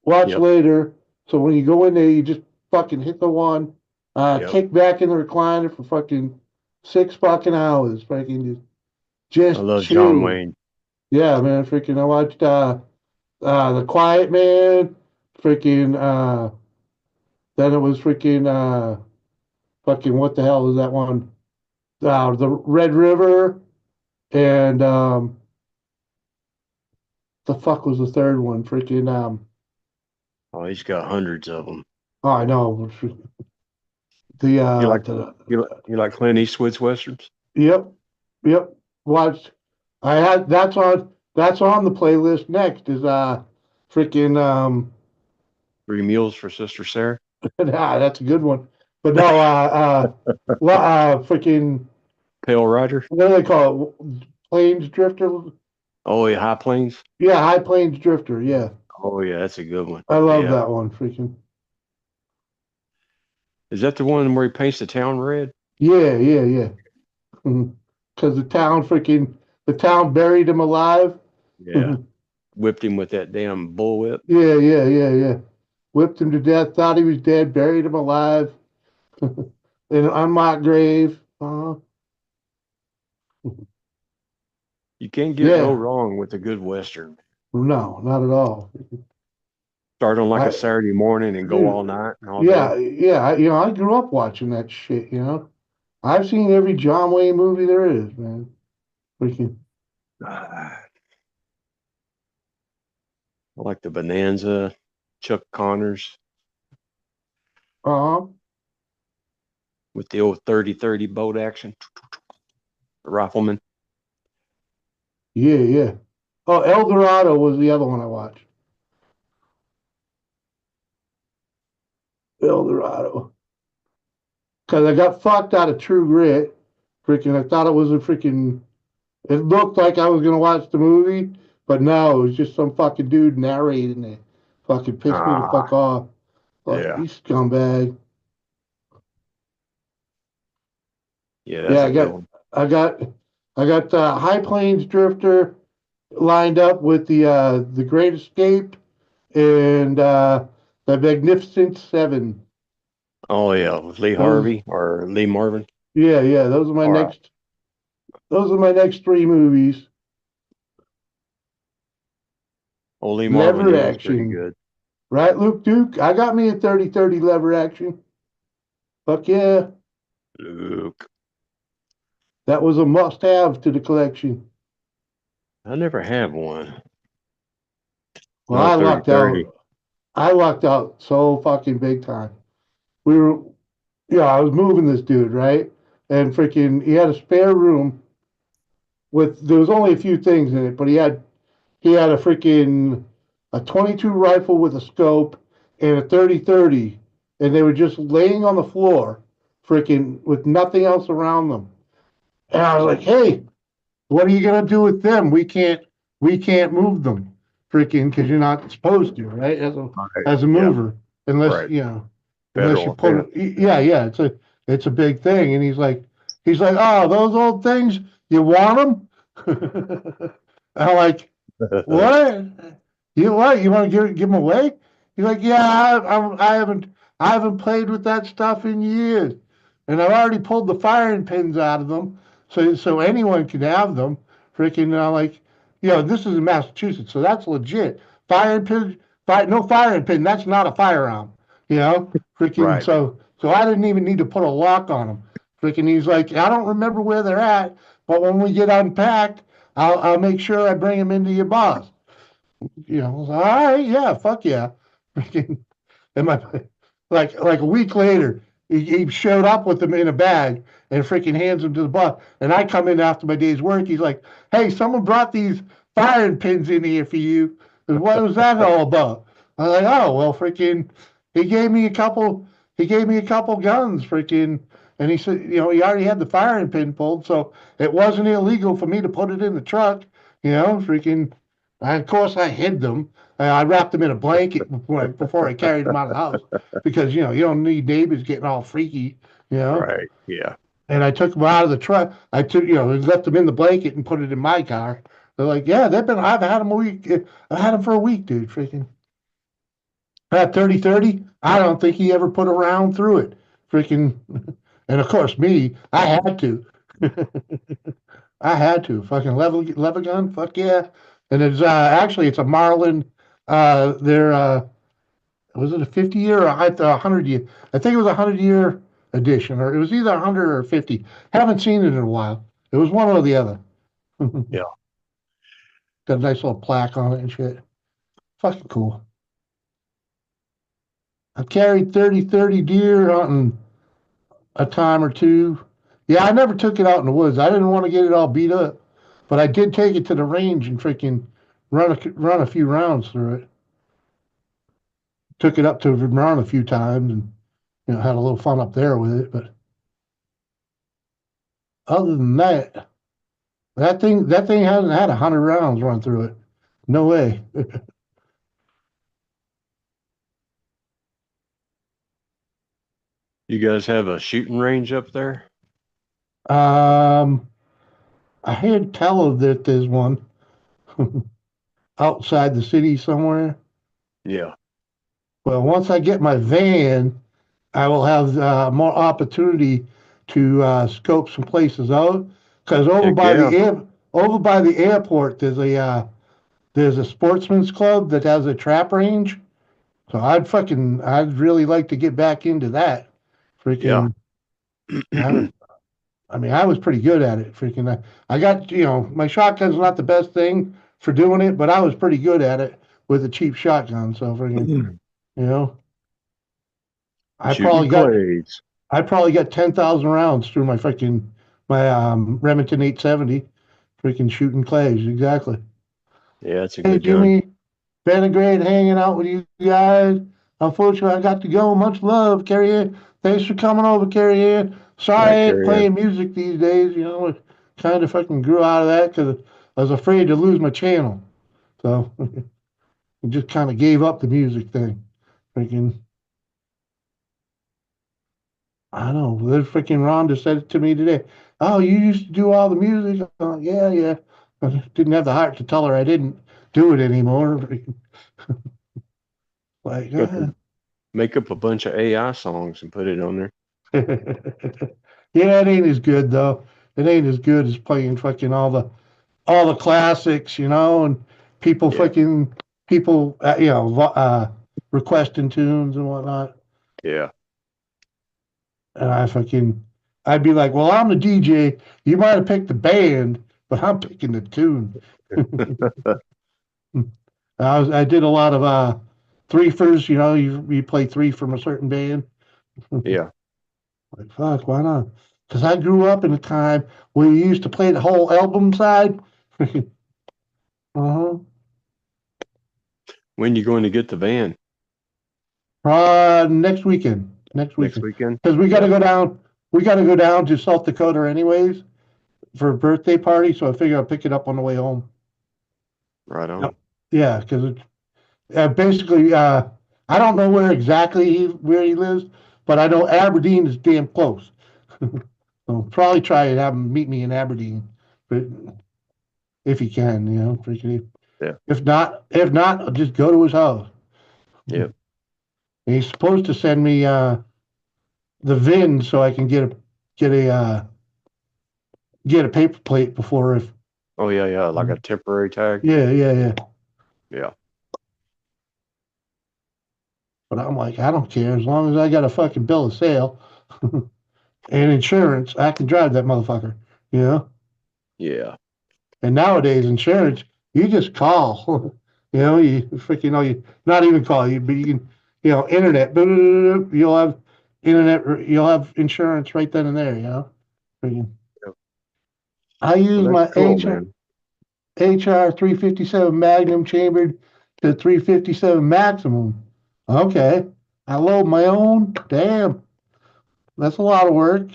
yep, later. So when you go in there, you just fucking hit the one, yep. kick back in the recliner for fucking 6 fucking hours, fucking I just love John chill. Wayne. Yeah, man, freaking. I watched The Quiet Man, freaking. Then it was freaking fucking what the hell is that one? The Red River and the fuck was the third one? Freaking Oh, he's got hundreds of them. oh I know the You like you like Clint Eastwood's westerns? yep, yep. Watched. I had that's on the playlist. Next is freaking Three Mules for Sister Sarah. that's a good one. But no freaking Pale Rider. what do they call it? Plains Drifter. Oh yeah, High Plains. Yeah, High Plains Drifter. Yeah, Oh yeah, that's a good one. I love Yeah, that one. Freaking Is that the one where he paints the town red? Yeah, yeah, yeah. Because the town buried him alive. Yeah. Whipped him with that damn bullwhip. Yeah, yeah, yeah, yeah. Whipped him to death, thought he was dead, buried him alive in an unmarked grave. You can't go Yeah, wrong with a good Western. no, not at all. Start on like a I, Saturday morning and go all night and all yeah, day. yeah. I grew up watching that shit. I've seen every John Wayne movie there is, man. Freaking, Ah, I like the Bonanza, Chuck Connors uh-huh. with the old 30-30 boat action. The rifleman. Yeah, yeah. Oh, El Dorado was the other one I watched. El Dorado. Because I got fucked out of True Grit. Freaking, I thought it was a freaking. It looked like I was gonna watch the movie, but no, it was just some fucking dude narrating it. Fucking pissed me the fuck Ah, off. Like, yeah. you scumbag. Yeah, that's Yeah, a good one. I got, I got High Plains Drifter lined up with the Great Escape and the Magnificent Seven. Oh yeah, with Lee Those, Harvey or Lee Marvin. yeah, yeah, those are my All right. next. Those are my next three movies. Oh, Lee Marvin, Lever he was pretty action, good. right, Luke Duke? I got me a 30-30 lever action. Fuck yeah, Luke. that was a must-have to the collection. I never have one. Well, Not a I thirty lucked thirty. out. I lucked out so fucking big time. We were, yeah, I was moving this dude, right? And freaking, he had a spare room with, there was only a few things in it, but he had a freaking, a 22 rifle with a scope and a 30-30, and they were just laying on the floor, freaking, with nothing else around them. And I was like, hey, what are you gonna do with them? We can't move them, freaking, because you're not supposed to, right? Right. As a Yeah. mover, unless Right. unless you Federal offense. put it. Yeah, yeah, it's a big thing. And he's like, oh, those old things, you want them? I'm like, what? You what? You want to give them away? He's like, yeah, I haven't played with that stuff in years, and I've already pulled the firing pins out of them, so anyone can have them. Freaking, I'm like, this is in Massachusetts, so that's legit. Firing pin, no firing pin. That's not a firearm. Freaking. Right. So I didn't even need to put a lock on them. Freaking, he's like, I don't remember where they're at, but when we get unpacked, I'll make sure I bring them into your boss. I was like, all right, yeah, fuck yeah. Freaking, and my like a week later, he showed up with them in a bag and freaking hands them to the boss. And I come in after my day's work. He's like, hey, someone brought these firing pins in here for you. What was that all about? I was like, oh well, freaking. He gave me a couple. He gave me a couple guns, freaking. And he said, he already had the firing pin pulled, so it wasn't illegal for me to put it in the truck. Freaking. Of course, I hid them. I wrapped them in a blanket before I carried them out of the house because you don't need neighbors getting all freaky, you know. Right. Yeah. And I took them out of the truck. I took left them in the blanket and put it in my car. They're like, yeah, I've had them a week. I had them for a week, dude. Freaking that 30-30. I don't think he ever put a round through it. Freaking, and of course me, I had to. I had to fucking level gun. Fuck yeah! And it's actually it's a Marlin. They're was it a 50 year or a 100 year? I think it was a 100 year edition, or it was either 100 or 50. Haven't seen it in a while. It was one or the other. Yeah. Got a nice little plaque on it and shit. Fucking cool. I carried 30-30 deer hunting a time or two. Yeah, I never took it out in the woods. I didn't want to get it all beat up, but I did take it to the range and freaking run a few rounds through it. Took it up to Vermont a few times and had a little fun up there with it. But other than that, that thing hasn't had 100 rounds run through it. No way. You guys have a shooting range up there? Um, I heard tell of that there's one outside the city somewhere. Yeah. Well, once I get my van, I will have more opportunity to scope some places out. Because Heck yeah. over by the airport, there's a sportsman's club that has a trap range. So I'd really like to get back into that. Yeah. Freaking, I, I mean, I was pretty good at it. Freaking, I got, my shotgun's not the best thing for doing it, but I was pretty good at it with a cheap shotgun. So freaking, you know, I Shooting probably got, clays. I probably got 10,000 rounds through my Remington 870, freaking shooting clays. Exactly. Yeah, it's a Hey, good gun. Jimmy, been a great hanging out with you guys. Unfortunately, I got to go. Much love, Carrie Ann. Thanks for coming over, Carrie Ann. All Sorry I right, ain't carry on. playing music these days. I kind of fucking grew out of that because I was afraid to lose my channel. So I just kind of gave up the music thing. Freaking, I don't know. The freaking Rhonda said it to me today. Oh, you used to do all the music? Yeah, yeah. I didn't have the heart to tell her I didn't do it anymore. Like, You have to make up a bunch of AI songs and put it on there. yeah, it ain't as good though. It ain't as good as playing fucking all the classics, and people Yeah. fucking people, requesting tunes and whatnot. Yeah. And I'd be like, well, I'm the DJ. You might have picked the band, but I'm picking the tune. I did a lot of threefers. You play three from a certain band. Yeah. Like, fuck, why not? Because I grew up in a time where you used to play the whole album side. Uh-huh. When you going to get the van? Next weekend. Next Next weekend. weekend? Because we got to Yeah. go down. We got to go down to South Dakota anyways for a birthday party. So I figure I'll pick it up on the way home. Right Yep. on. Yeah, because it's basically I don't know where he lives, but I know Aberdeen is damn close. So probably try and have him meet me in Aberdeen, but if he can, freaking. Yeah. If not, I'll just go to his house. Yeah. And he's supposed to send me the VIN so I can get a paper plate before if Oh yeah, yeah. Like a temporary tag. yeah, yeah, yeah. Yeah. But I'm like, I don't care as long as I got a fucking bill of sale and insurance, I can drive that motherfucker, you know. Yeah. And nowadays, insurance, you just call, you freaking know you not even call you, but you can, internet, you'll have you'll have insurance right then and there. Freaking- Yep. I Well, use that's my cool, man. HR 357 Magnum chambered to 357 maximum. Okay. I load my own. Damn. That's a lot of work.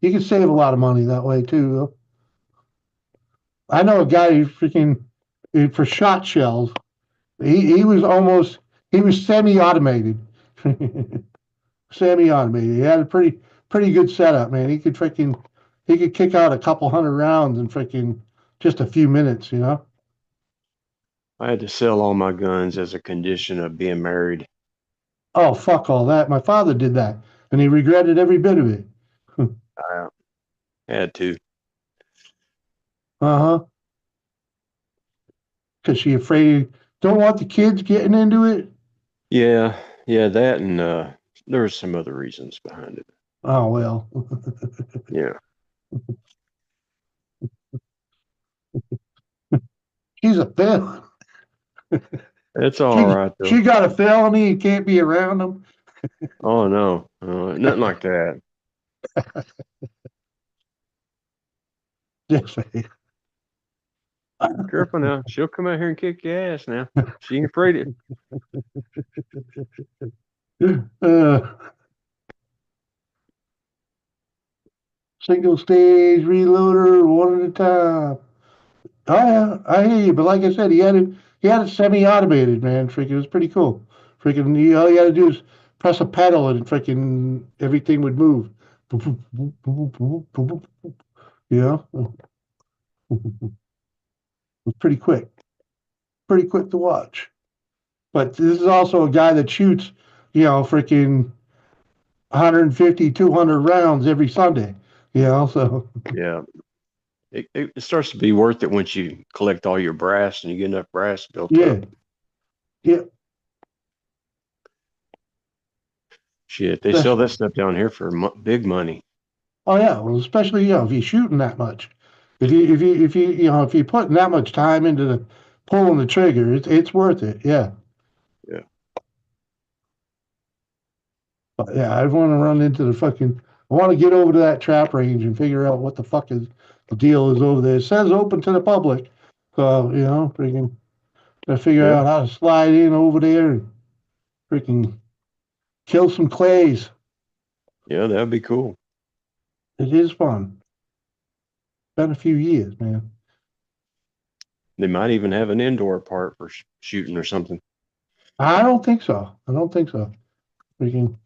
You can save a lot of money that way too. I know a guy who freaking for shot shells. He was semi-automated. Semi-automated. He had a pretty good setup, man. He could kick out a couple hundred rounds in freaking just a few minutes. I had to sell all my guns as a condition of being married. Oh, fuck all that. My father did that, and he regretted every bit of it. I had to. Uh-huh. Because she afraid, don't want the kids getting into it. Yeah. Yeah. That and there were some other reasons behind it. Oh, well. Yeah. She's a felon. It's all She, right she though. got a felony. You can't be around them. Oh no. Nothing like that. Just say, Careful now. She'll come out here and kick your ass now. She ain't afraid of uh, single stage reloader, one at a time. Oh yeah, I hear you. But like I said, he had it semi-automated, man. Freaking, it was pretty cool. Freaking, all you got to do is press a pedal and freaking everything would move. You know, it was pretty quick to watch. But this is also a guy that shoots, freaking 150, 200 rounds every Sunday. So Yeah. It starts to be worth it once you collect all your brass and you get enough brass built yeah, up. yeah. Shit, they sell that stuff down here for big money. Oh yeah, well, especially if you're shooting that much, if you're putting that much time into the pulling the trigger, it's worth it. Yeah, Yeah. but yeah. I want to run into the fucking. I want to get over to that trap range and figure out what the fuck is the deal is over there. It says open to the public, so freaking gotta figure Yeah. out how to slide in over there and freaking kill some clays. Yeah, that'd be cool. It is fun. Been a few years, man. They might even have an indoor part for shooting or something, I don't think so. I don't think so. Freaking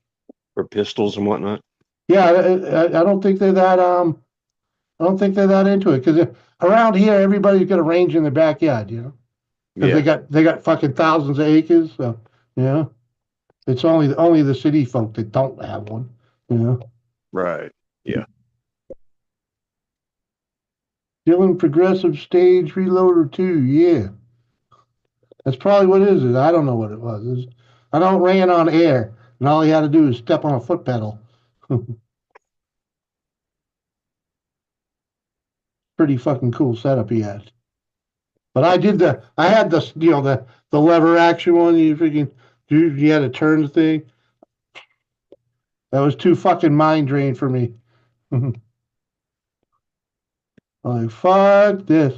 for pistols and whatnot. yeah. I don't think they're that I don't think they're that into it because around here everybody's got a range in their backyard, because Yeah. they got fucking thousands of acres. So it's only the city folk that don't have one. Right. Yeah. Dylan Progressive Stage Reloader 2. Yeah, that's probably what it is. I don't know what it was. I know it ran on air, and all he had to do was step on a foot pedal. Pretty fucking cool setup he had. But I had the lever action one. You had to turn the thing. That was too fucking mind drain for me. Like, fuck this.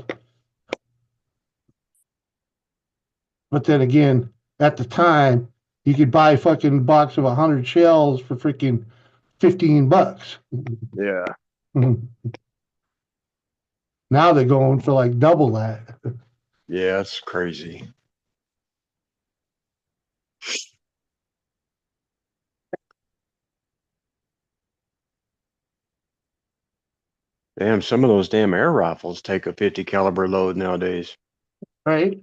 But then again, at the time, you could buy a fucking box of 100 shells for freaking $15. Yeah. Now they're going for like double that. Yeah, that's crazy. Damn, some of those damn air rifles take a 50 caliber load nowadays. Right?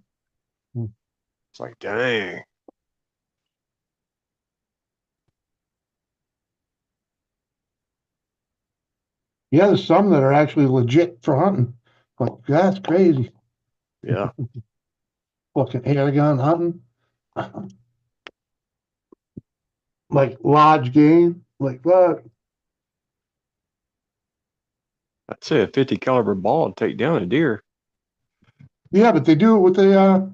It's like, dang. Yeah, there's some that are actually legit for hunting. Like, that's crazy. Yeah. Fucking air gun hunting. Like lodge game. Like what? I'd say a 50 caliber ball would take down a deer. Yeah, but they do it with the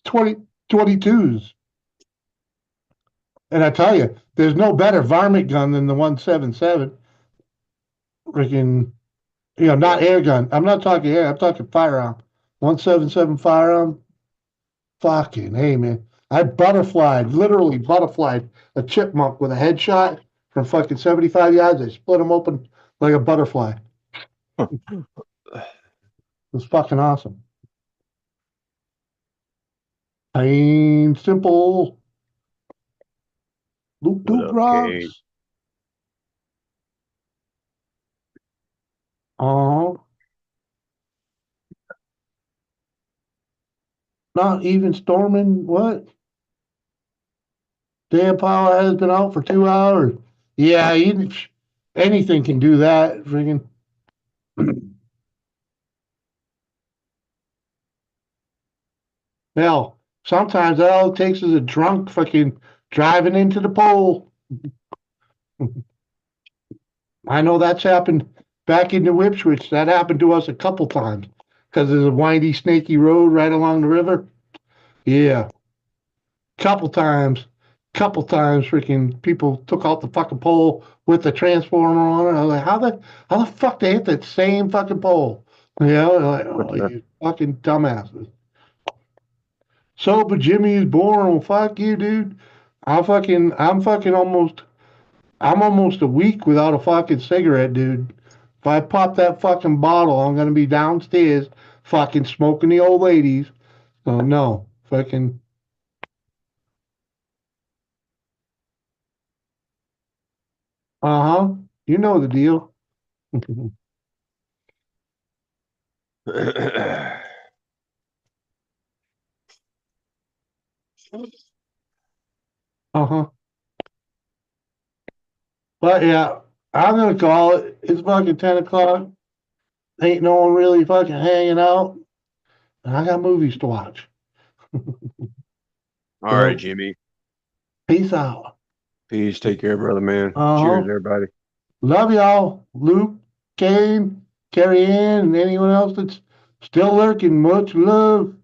2022s. And I tell you, there's no better varmint gun than the 177. Freaking, not Yeah. air gun. I'm not talking air. I'm talking firearm. 177 firearm. Fucking hey, man. I literally butterflied a chipmunk with a headshot from fucking 75 yards. I split him open like a butterfly. It was fucking awesome. Plain simple. Loop What doop up, Kate? rocks. Oh, not even storming. What? Damn power has been out for 2 hours. Yeah, anything can do that. Friggin' hell, sometimes all it takes is a drunk fucking driving into the pole. I know that's happened back in the Whipswich. That happened to us a couple times because there's a windy, snaky road right along the river. Yeah, couple times, freaking people took out the fucking pole with the transformer on it. I was like, how the fuck they hit that same fucking pole? Like, oh, you fucking dumbasses. So, but Jimmy is born. Well, fuck you, dude. I'm almost a week without a fucking cigarette, dude. If I pop that fucking bottle, I'm gonna be downstairs fucking smoking the old ladies. Oh no, fucking Uh-huh. You know the deal. Uh-huh. But yeah, I'm gonna call it. It's fucking 10 o'clock. Ain't no one really fucking hanging out. And I got movies to watch. All right, So Jimmy. peace out. Peace. Take care, brother man. Uh-huh. Cheers, everybody. Love y'all. Luke, Kane, Carrie Ann, and anyone else that's still lurking. Much love.